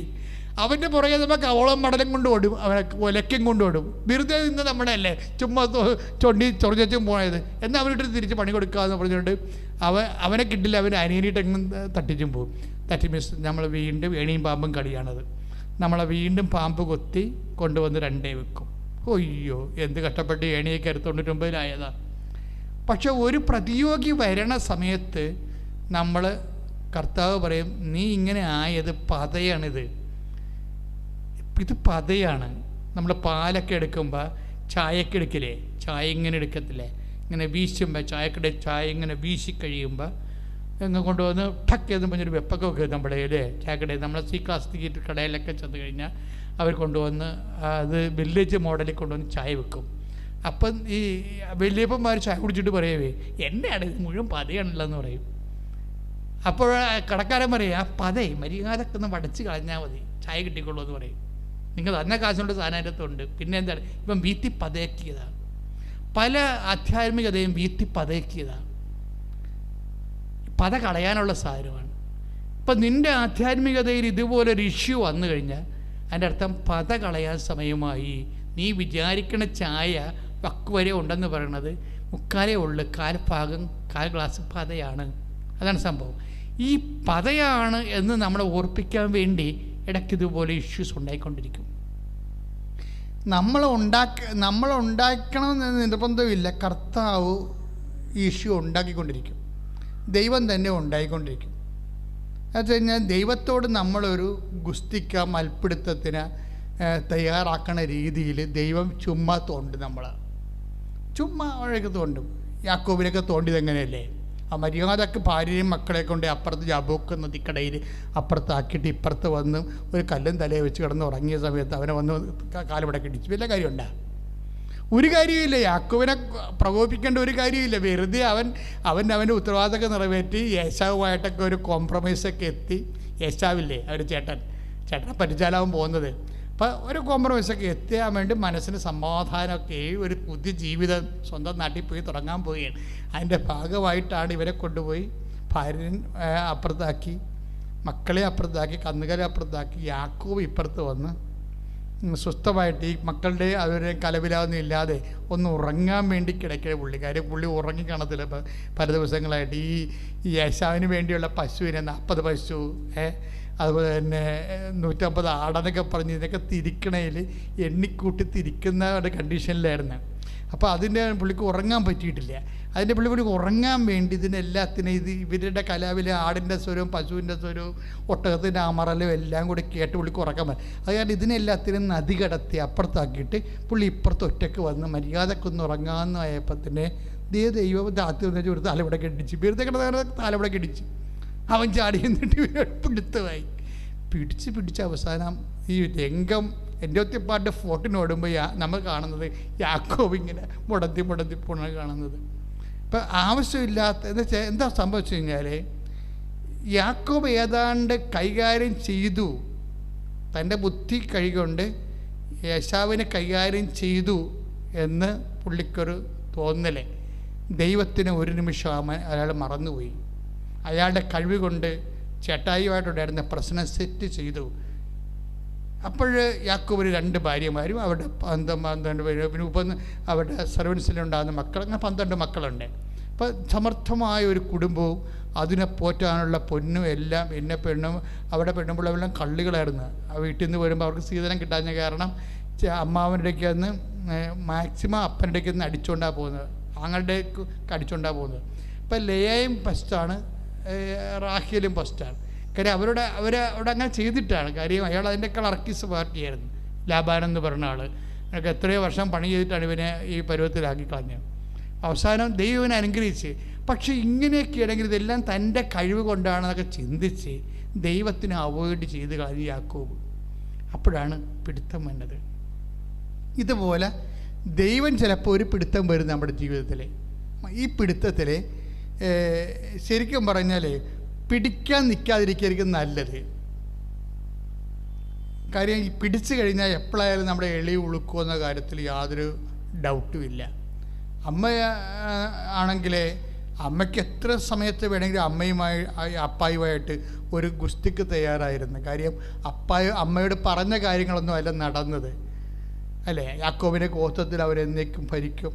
അവൻ്റെ പുറകെ നമ്മൾ കവളം മടലും കൊണ്ട് ഓടും, അവനെ ഒലയ്ക്കും കൊണ്ടോടും. വെറുതെ നിന്ന് നമ്മുടെ അല്ലേ ചുമ്മാ ചൊറിച്ചും പോയത്. എന്നാൽ അവനിട്ട് തിരിച്ച് പണി കൊടുക്കാമെന്ന് പറഞ്ഞുകൊണ്ട് അവനെ കിട്ടില്ല, അവൻ അനിയനിട്ടെങ്ങും തട്ടിച്ചും പോകും. തട്ടി മിസ് നമ്മൾ വീണ്ടും എണിയും പാമ്പും കളിയാണത്. നമ്മളെ വീണ്ടും പാമ്പ് കൊത്തി കൊണ്ടുവന്ന് രണ്ടേ വെക്കും. ഒയ്യോ, എന്ത് കഷ്ടപ്പെട്ട് ഏണിയൊക്കെ 99-ലായതാ. പക്ഷെ ഒരു പ്രതിയോഗി വരണ സമയത്ത് നമ്മൾ കർത്താവ് പറയും, നീ ഇങ്ങനെ ആയത് പതയാണിത്, ഇത് പതയാണ്. നമ്മൾ പാലൊക്കെ എടുക്കുമ്പോൾ ചായയൊക്കെ എടുക്കില്ലേ, ചായ ഇങ്ങനെ എടുക്കത്തില്ലേ, ഇങ്ങനെ വീശുമ്പോൾ ചായ ഇങ്ങനെ വീശി കഴിയുമ്പോൾ എങ്ങനെ കൊണ്ടുവന്ന് ടക്ക് എന്ന് പറഞ്ഞൊരു വെപ്പൊക്കെ വെക്കും നമ്മുടെ അല്ലേ ചായക്കടയിൽ. നമ്മളെ സി ക്ലാസ് കടയിലൊക്കെ ചെന്ന് കഴിഞ്ഞാൽ അവർ കൊണ്ടുവന്ന് അത് വില്ലേജ് മോഡലിൽ കൊണ്ടുവന്ന് ചായ വെക്കും. അപ്പം ഈ വലിയപ്പന്മാർ ചായ കുടിച്ചിട്ട് പറയവേ, എന്നെയാണ് ഇത് മുഴുവൻ പതയാണല്ലോ എന്ന് പറയും. അപ്പോൾ കടക്കാരൻ പറയും, ആ പതേ മര്യാദക്ക് ഒന്ന് വടച്ച് കളഞ്ഞാൽ മതി, ചായ കിട്ടിക്കൊള്ളൂ എന്ന് പറയും. നിങ്ങൾ തന്നെ കാശുകൊണ്ട് സാധനം അതിനകത്തുണ്ട്. പിന്നെ എന്താണ്, ഇപ്പം വീത്തി പതയാക്കിയതാണ്. പല ആധ്യാത്മികതയും വീത്തി പതയാക്കിയതാണ്, പത കളയാനുള്ള സാധനമാണ്. ഇപ്പം നിൻ്റെ ആധ്യാത്മികതയിൽ ഇതുപോലൊരു ഇഷ്യൂ വന്നു കഴിഞ്ഞാൽ അതിൻ്റെ അർത്ഥം പത കളയാൻ സമയമായി. നീ വിചാരിക്കണ ചായ വക്ക് വരെ ഉണ്ടെന്ന് പറയണത് മുക്കാലേ ഉള്ളു, കാൽ ഗ്ലാസ് പതയാണ്. അതാണ് സംഭവം. ഈ പതയാണ് എന്ന് നമ്മളെ ഓർപ്പിക്കാൻ വേണ്ടി ഇടയ്ക്ക് ഇതുപോലെ ഇഷ്യൂസ് ഉണ്ടായിക്കൊണ്ടിരിക്കും. നമ്മളുണ്ടാക്കണമെന്ന് നിർബന്ധമില്ല. കർത്താവ് ഈ ഇഷ്യൂ ഉണ്ടാക്കിക്കൊണ്ടിരിക്കും, ദൈവം തന്നെ ഉണ്ടായിക്കൊണ്ടിരിക്കും. എന്ന് വെച്ച് കഴിഞ്ഞാൽ ദൈവത്തോട് നമ്മളൊരു ഗുസ്തിക്ക മൽപ്പിടുത്തത്തിന് തയ്യാറാക്കണ രീതിയിൽ ദൈവം ചുമ്മാ തോണ്ടും. ചുമ്മാ അവിടെയൊക്കെ തോണ്ടും. യാക്കോബിനൊക്കെ തോണ്ടിയത് എങ്ങനെയല്ലേ? ആ മര്യാദക്ക് ഭാര്യയും മക്കളെ കൊണ്ട് അപ്പുറത്ത് ജാബോക്ക് നദിക്കടയിൽ അപ്പുറത്താക്കിയിട്ട് ഇപ്പുറത്ത് വന്ന് ഒരു കല്ലും തലയെ വെച്ച് കിടന്ന് ഉറങ്ങിയ സമയത്ത് അവനെ വന്ന് കാലുപടക്കി ഇടിച്ചു. വല്ല കാര്യമുണ്ടാ? ഒരു കാര്യമില്ല. യാക്കോബിനെ പ്രകോപിക്കേണ്ട ഒരു കാര്യമില്ല. വെറുതെ അവൻ്റെ ഉത്തരവാദിത്തമൊക്കെ നിറവേറ്റി യേശാവുമായിട്ടൊക്കെ ഒരു കോംപ്രമൈസൊക്കെ എത്തി. യേശാവില്ലേ അവർ ചേട്ടനെ പറ്റിച്ചാലാവും പോകുന്നത്. അപ്പോൾ ഒരു കോംപ്രമൈസൊക്കെ എത്തിയാൻ വേണ്ടി മനസ്സിന് സമാധാനമൊക്കെ ഒരു പുതിയ ജീവിതം സ്വന്തം നാട്ടിൽ പോയി തുടങ്ങാൻ പോവുകയാണ്. അതിൻ്റെ ഭാഗമായിട്ടാണ് ഇവരെ കൊണ്ടുപോയി ഭാര്യൻ അപ്പുറത്താക്കി, മക്കളെ അപ്പുറത്താക്കി, കന്നുകാലെ അപ്പുറത്താക്കി, യാക്കോബ് ഇപ്പുറത്ത് വന്ന് സ്വസ്ഥമായിട്ട് ഈ മക്കളുടെ അവരെ കലവിലാതൊന്നും ഇല്ലാതെ ഒന്ന് ഉറങ്ങാൻ വേണ്ടി കിടക്കിയ പുള്ളി ഉറങ്ങി കാണത്തില്ല. പല ദിവസങ്ങളായിട്ട് ഈ യേശാവിന് വേണ്ടിയുള്ള പശുവിനെ 40 പശു, അതുപോലെ തന്നെ 150 ആടെന്നൊക്കെ പറഞ്ഞ് ഇതിനൊക്കെ തിരിക്കണയിൽ എണ്ണിക്കൂട്ടി തിരിക്കുന്ന ഒരു കണ്ടീഷനിലായിരുന്നു. അപ്പോൾ അതിൻ്റെ പുള്ളിക്ക് ഉറങ്ങാൻ പറ്റിയിട്ടില്ല. അതിൻ്റെ പുള്ളിക്ക് ഉറങ്ങാൻ വേണ്ടി ഇതിനെല്ലാത്തിനും ഇവരുടെ കലാവിലെ ആടിൻ്റെ സ്വരവും പശുവിൻ്റെ സ്വരവും ഒട്ടകത്തിൻ്റെ അമറലും എല്ലാം കൂടി കേട്ട് പുള്ളിക്ക് ഉറക്കാൻ പറ്റും. അത് കാരണം ഇതിനെല്ലാത്തിനും നദി കടത്തി അപ്പുറത്താക്കിയിട്ട് പുള്ളി ഇപ്പുറത്ത് ഒറ്റയ്ക്ക് വന്ന് മര്യാദക്കൊന്ന് ഉറങ്ങാമെന്ന് ആയപ്പോൾ തന്നെ ദൈവം രാത്രി വന്നിട്ട് ഒരു തലവിടൊക്കെ ഇടിച്ച്, വെറുതെ കിടന്ന തലവിടൊക്കെ ഇടിച്ച് അവൻ ചാടി എന്നിട്ട് പിടുത്തമായി പിടിച്ച് അവസാനം ഈ രംഗം എൻ്റെ ഒത്തിപ്പാൻ്റെ ഫോട്ടിനോടുമ്പോൾ നമ്മൾ കാണുന്നത് യാക്കോബ് ഇങ്ങനെ മുടന്തി പോണ കാണുന്നത്. ഇപ്പം ആവശ്യമില്ലാത്ത എന്താ സംഭവിച്ചു കഴിഞ്ഞാൽ യാക്കോബ് ഏതാണ്ട് കൈകാര്യം ചെയ്തു, തൻ്റെ ബുദ്ധി കൈകൊണ്ട് യേശാവിനെ കൈകാര്യം ചെയ്തു എന്ന് പുള്ളിക്കൊരു തോന്നൽ. ദൈവത്തിന് ഒരു നിമിഷം അയാൾ മറന്നുപോയി. അയാളുടെ കഴിവ് കൊണ്ട് ചേട്ടായിയുമായിട്ടുണ്ടായിരുന്ന പ്രശ്നം സെറ്റ് ചെയ്തു. അപ്പോൾ യാക്കോബിന് 2 ഭാര്യമാരും അവരുടെ 12 പിന്നെ അവരുടെ സർവൻസിലുണ്ടാകുന്ന മക്കൾ, അങ്ങനെ 12 മക്കളുണ്ട്. അപ്പോൾ സമർത്ഥമായ ഒരു കുടുംബവും അതിനെ പോറ്റാനുള്ള പൊന്നും എല്ലാം എന്നെ പെണ്ണും അവിടെ പെണ്ണുമ്പിള്ളവെല്ലാം കള്ളികളായിരുന്നു. ആ വീട്ടിൽ നിന്ന് വരുമ്പോൾ അവർക്ക് സീതനം കിട്ടാഞ്ഞ കാരണം അമ്മാവൻ്റെ ഇടയ്ക്ക് നിന്ന് മാക്സിമം അപ്പൻ്റെ ഇടയ്ക്ക് നിന്ന് അടിച്ചുകൊണ്ടാണ് പോകുന്നത്. ആങ്ങളുടെ കടിച്ചുകൊണ്ടാണ് പോകുന്നത്. ഇപ്പം ലേയയും ഫസ്റ്റാണ്, റാഹേലും ഫസ്റ്റാണ്. കാര്യം അവിടെ അങ്ങനെ ചെയ്തിട്ടാണ്. കാര്യം അയാൾ അതിൻ്റെക്കാൾ അർക്കിസ് പാർട്ടിയായിരുന്നു. ലാബാൻ എന്ന് പറഞ്ഞ ആൾ എനിക്ക് എത്രയോ വർഷം പണി ചെയ്തിട്ടാണ് ഇവനെ ഈ പരുവത്തിലാക്കി കളഞ്ഞത്. അവസാനം ദൈവം ഇവനെ അനുഗ്രഹിച്ച്. പക്ഷേ ഇങ്ങനെയൊക്കെയാണെങ്കിൽ ഇതെല്ലാം തൻ്റെ കഴിവ് കൊണ്ടാണെന്നൊക്കെ ചിന്തിച്ച് ദൈവത്തിനെ അവോയ്ഡ് ചെയ്ത് കളഞ്ഞ് യാക്കോബ്. അപ്പോഴാണ് പിടുത്തം വന്നത്. ഇതുപോലെ ദൈവം ചിലപ്പോൾ ഒരു പിടുത്തം വരും നമ്മുടെ ജീവിതത്തിൽ. ഈ പിടുത്തത്തിൽ ശരിക്കും പറഞ്ഞാൽ പിടിക്കാൻ നിൽക്കാതിരിക്കുകയായിരിക്കും നല്ലത്. കാര്യം ഈ പിടിച്ചു കഴിഞ്ഞാൽ എപ്പോഴായാലും നമ്മുടെ എളി ഉളുക്കുമെന്ന കാര്യത്തിൽ യാതൊരു ഡൗട്ടും ഇല്ല. അമ്മ ആണെങ്കിൽ അമ്മയ്ക്ക് എത്ര സമയത്ത് വേണമെങ്കിലും അപ്പായുമായിട്ട് ഒരു ഗുസ്തിക്ക് തയ്യാറായിരുന്നു. കാര്യം അമ്മയോട് പറഞ്ഞ കാര്യങ്ങളൊന്നും അല്ല നടന്നത്, അല്ലേ? യാക്കോബിൻ്റെ ഗോത്രത്തിൽ അവരെന്നേക്കും ഭരിക്കും,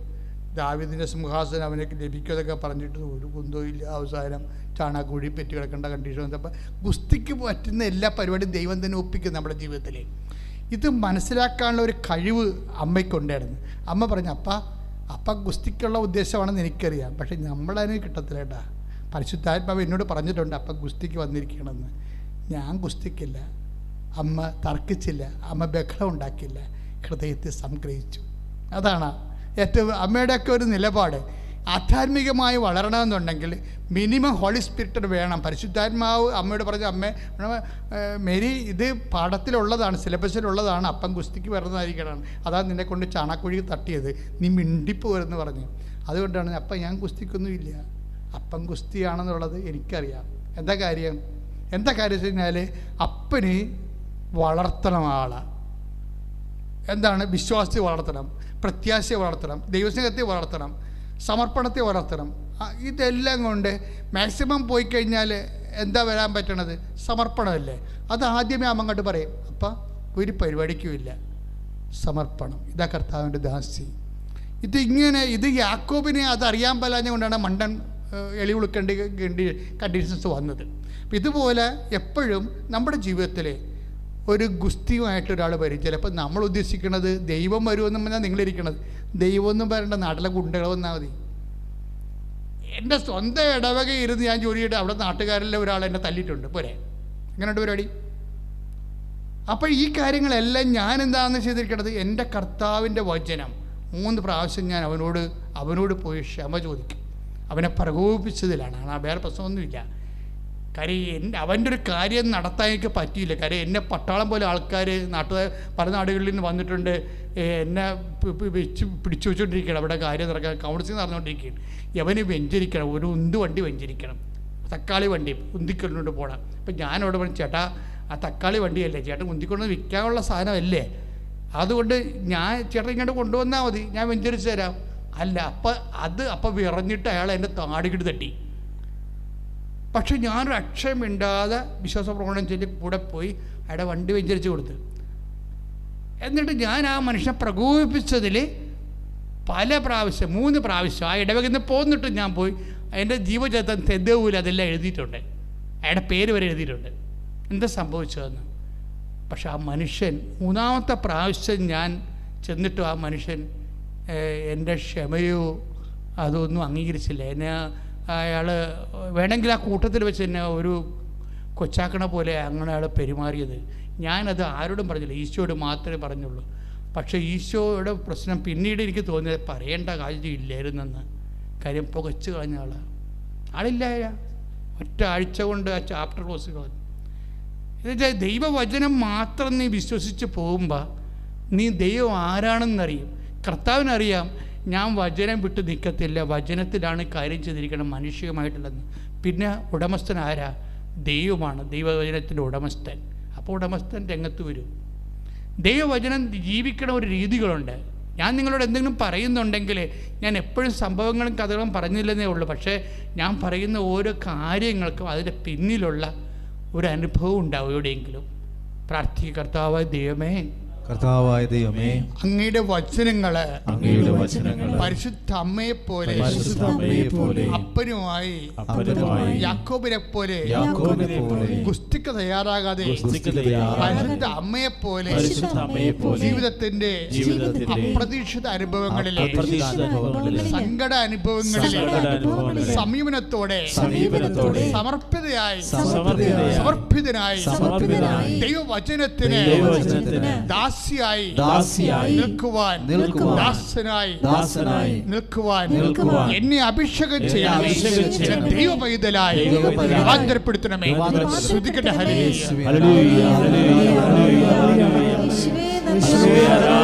ദാവീദിൻ്റെ സിംഹാസനം അവനേക്ക് ലഭിക്കും എന്നൊക്കെ പറഞ്ഞിട്ട് ഒരു കുന്തവും ഇല്ല. അവസാനം ചാണാക്കുഴി പെറ്റ് കിടക്കേണ്ട കണ്ടീഷൻ വന്നപ്പോൾ ഗുസ്തിക്ക് പറ്റുന്ന എല്ലാ പരിപാടിയും ദൈവം തന്നെ ഒപ്പിക്കും നമ്മുടെ ജീവിതത്തിൽ. ഇത് മനസ്സിലാക്കാനുള്ള ഒരു കഴിവ് അമ്മയ്ക്കുണ്ടായിരുന്നു. അമ്മ പറഞ്ഞു, അപ്പ ഗുസ്തിക്കുള്ള ഉദ്ദേശമാണെന്ന് എനിക്കറിയാം, പക്ഷെ നമ്മളതിന് കിട്ടത്തില്ല കേട്ടാ. പരിശുദ്ധാത്മാവ് എന്നോട് പറഞ്ഞിട്ടുണ്ട് അപ്പം ഗുസ്തിക്ക് വന്നിരിക്കണമെന്ന്. ഞാൻ ഗുസ്തിക്കില്ല. അമ്മ തർക്കിച്ചില്ല, അമ്മ ബഹളം ഉണ്ടാക്കില്ല, ഹൃദയത്തെ സംഗ്രഹിച്ചു. അതാണ് ഏറ്റവും അമ്മയുടെയൊക്കെ ഒരു നിലപാട്. ആധ്യാത്മികമായി വളരണമെന്നുണ്ടെങ്കിൽ മിനിമം ഹോളി സ്പിരിറ്റ് വേണം. പരിശുദ്ധാത്മാവ് അമ്മയോട് പറഞ്ഞ, അമ്മ മേരി ഇത് പാഠത്തിലുള്ളതാണ്, സിലബസിലുള്ളതാണ്, അപ്പം ഗുസ്തിക്ക് വരുന്നതായിരിക്കണം, അതാണ് നിന്നെ കൊണ്ട് ചാണാക്കുഴി തട്ടിയത്, നീ മിണ്ടിപ്പോരെന്ന് പറഞ്ഞു. അതുകൊണ്ടാണ് അപ്പം ഞാൻ ഗുസ്തിക്കൊന്നുമില്ല, അപ്പം ഗുസ്തിയാണെന്നുള്ളത് എനിക്കറിയാം. എന്താ കാര്യം വെച്ച് കഴിഞ്ഞാൽ അപ്പന് വളർത്തണം ആളെ. എന്താണ്? വിശ്വാസത്തെ വളർത്തണം, പ്രത്യാശയെ വളർത്തണം, ദൈവസ്നേഹത്തെ വളർത്തണം, സമർപ്പണത്തെ വളർത്തണം. ഇതെല്ലാം കൊണ്ട് മാക്സിമം പോയി കഴിഞ്ഞാൽ എന്താ വരാൻ പറ്റണത്? സമർപ്പണമല്ലേ. അത് ആദ്യമേ അമ്മ അങ്ങോട്ട് പറയും, അപ്പം ഒരു പരിപാടിക്കുമില്ല, സമർപ്പണം. ഇതാ കർത്താവിൻ്റെ ദാസി. ഇത് യാക്കോബിനെ അതറിയാൻ പറ്റാഞ്ഞുകൊണ്ടാണ് മണ്ടൻ എളി ഉളുക്കേണ്ട കണ്ടീഷൻസ് വന്നത്. അപ്പം ഇതുപോലെ എപ്പോഴും നമ്മുടെ ജീവിതത്തിൽ ഒരു ഗുസ്തിയുമായിട്ടൊരാൾ വരും. ചിലപ്പോൾ നമ്മൾ ഉദ്ദേശിക്കുന്നത് ദൈവം വരുമെന്നും പറഞ്ഞാൽ നിങ്ങളിരിക്കണത് ദൈവമൊന്നും പറയേണ്ട, നാട്ടിലെ ഗുണ്ടകൾ വന്നാൽ മതി. എൻ്റെ സ്വന്തം ഇടവക ഇരുന്ന് ഞാൻ ജോലി ചെയ്തിട്ട് അവിടെ നാട്ടുകാരിലെ ഒരാൾ എന്നെ തല്ലിയിട്ടുണ്ട്, പോരെ? അങ്ങനെയുണ്ട് പരിപാടി. അപ്പോൾ ഈ കാര്യങ്ങളെല്ലാം ഞാൻ എന്താണെന്ന് ചെയ്തിരിക്കണത്, എൻ്റെ കർത്താവിൻ്റെ വചനം 3 പ്രാവശ്യം ഞാൻ അവനോട് പോയി ക്ഷമ ചോദിക്കും. അവനെ പ്രകോപിപ്പിച്ചതിലാണ്. വേറെ പ്രശ്നമൊന്നുമില്ല. കാര്യം അവൻ്റെ ഒരു കാര്യം നടത്താൻ എനിക്ക് പറ്റിയില്ല. കാര്യം എന്നെ പട്ടാളം പോലെ ആൾക്കാർ പല നാടുകളിൽ നിന്ന് വന്നിട്ടുണ്ട്, എന്നെ പിടിച്ചു വെച്ചുകൊണ്ടിരിക്കണം. അവിടെ കാര്യം നടക്കാൻ കൗൺസിലിംഗ് നടന്നുകൊണ്ടിരിക്കുകയാണ്. യവന് വെഞ്ചരിക്കണം, ഒരു ഉന്ത് വണ്ടി വെഞ്ചരിക്കണം, തക്കാളി വണ്ടി ഉന്തിക്കൊണ്ടുകൊണ്ട് പോകണം. അപ്പം ഞാനവിടെ പറഞ്ഞു, ചേട്ടാ ആ തക്കാളി വണ്ടിയല്ലേ, ചേട്ടൻ ഉന്തിക്കൊണ്ട് വിൽക്കാനുള്ള സാധനമല്ലേ, അതുകൊണ്ട് ചേട്ടൻ ഇങ്ങോട്ട് കൊണ്ടുവന്നാൽ മതി, ഞാൻ വെഞ്ചരിച്ച് തരാം. അല്ല, അപ്പം വിറഞ്ഞിട്ട് അയാൾ എൻ്റെ താടിക്കിട്ട് തട്ടി. പക്ഷെ ഞാനൊരു അക്ഷരമിണ്ടാതെ വിശ്വാസ പ്രകടനം ചെയ്ത് കൂടെ പോയി അയാളുടെ വണ്ടി വെഞ്ചരിച്ച് കൊടുത്ത്. എന്നിട്ട് ഞാൻ ആ മനുഷ്യനെ പ്രകോപിപ്പിച്ചതിൽ പല പ്രാവശ്യം 3 പ്രാവശ്യം ആ ഇടവകയിൽ നിന്ന് പോന്നിട്ട് ഞാൻ പോയി എൻ്റെ ജീവചരിത്രം തെതൂല അതെല്ലാം എഴുതിയിട്ടുണ്ട്, അയാളുടെ പേര് വരെ എഴുതിയിട്ടുണ്ട്, എന്താ സംഭവിച്ചതെന്ന്. പക്ഷെ ആ മനുഷ്യൻ 3ാമത്തെ പ്രാവശ്യം ഞാൻ ചെന്നിട്ടും ആ മനുഷ്യൻ എൻ്റെ ക്ഷമയോ അതൊന്നും അംഗീകരിച്ചില്ല. എന്നെ അയാൾ വേണമെങ്കിൽ ആ കൂട്ടത്തിൽ വെച്ച് തന്നെ ഒരു കൊച്ചാക്കണ പോലെ അങ്ങനെ അയാൾ പെരുമാറിയത്. ഞാനത് ആരോടും പറഞ്ഞില്ല, ഈശോയോട് മാത്രമേ പറഞ്ഞുള്ളൂ. പക്ഷേ ഈശോയുടെ പ്രശ്നം പിന്നീട് എനിക്ക് തോന്നിയത് പറയേണ്ട കാര്യമില്ലായിരുന്നെന്ന്. കാര്യം പുകച്ച് കളഞ്ഞ ആളില്ല. ഒറ്റ ആഴ്ച കൊണ്ട് ആ ചാപ്റ്റർ ക്ലോസ് കളഞ്ഞു. എന്നുവെച്ചാൽ ദൈവവചനം മാത്രം നീ വിശ്വസിച്ച് പോകുമ്പോൾ നീ ദൈവം ആരാണെന്നറിയും. കർത്താവിനറിയാം ഞാൻ വചനം വിട്ട് നിൽക്കത്തില്ല, വചനത്തിലാണ് കാര്യം ചെയ്തിരിക്കണം, മനുഷ്യമായിട്ടുള്ളതെന്ന്. പിന്നെ ഉടമസ്ഥൻ ആരാ? ദൈവമാണ്, ദൈവവചനത്തിൻ്റെ ഉടമസ്ഥൻ. അപ്പോൾ ഉടമസ്ഥൻ രംഗത്ത് വരും. ദൈവവചനം ജീവിക്കണ ഒരു രീതികളുണ്ട്. ഞാൻ നിങ്ങളോട് എന്തെങ്കിലും പറയുന്നുണ്ടെങ്കിൽ ഞാൻ എപ്പോഴും സംഭവങ്ങളും കഥകളും പറഞ്ഞില്ലെന്നേ ഉള്ളൂ. പക്ഷേ ഞാൻ പറയുന്ന ഓരോ കാര്യങ്ങൾക്കും അതിൻ്റെ പിന്നിലുള്ള ഒരു അനുഭവം ഉണ്ടാവും എവിടെയെങ്കിലും. പ്രാർത്ഥിക്കുക, കർത്താവായ ദൈവമേ
കർത്താവായ ദൈവമേ,
അങ്ങയുടെ വചനങ്ങള്
അങ്ങയുടെ വചനങ്ങൾ
പരിശുദ്ധ അമ്മയെ പോലെ
പരിശുദ്ധ അമ്മയെ പോലെ
അപ്പനുമായി
അപ്പനുമായി
യാക്കോബിനെ പോലെ
യാക്കോബിനെ പോലെ
ഗുസ്തിക്ക് തയ്യാറാകാതെ
ഗുസ്തിക്ക് തയ്യാറാകാതെ
പരിശുദ്ധ അമ്മയെ പോലെ
പരിശുദ്ധ അമ്മയെ പോലെ
ജീവിതത്തിന്റെ അപ്രതീക്ഷിത അനുഭവങ്ങളിലെ സങ്കട അനുഭവങ്ങളിലെ സമീപനത്തോടെ സമർപ്പിതനായി ദൈവവചനത്തിന് ദാസിയായി നിൽക്കുവാൻ ദാസനായി നിൽക്കുവാൻ എന്നെ അഭിഷേകം ചെയ്യാൻ ദൈവ പൈതലായി രൂപാന്തരപ്പെടുത്തണമേ. ശ്രദ്ധിക്കട്ടെ. Hallelujah.
Hallelujah, hallelujah, hallelujah, hallelujah.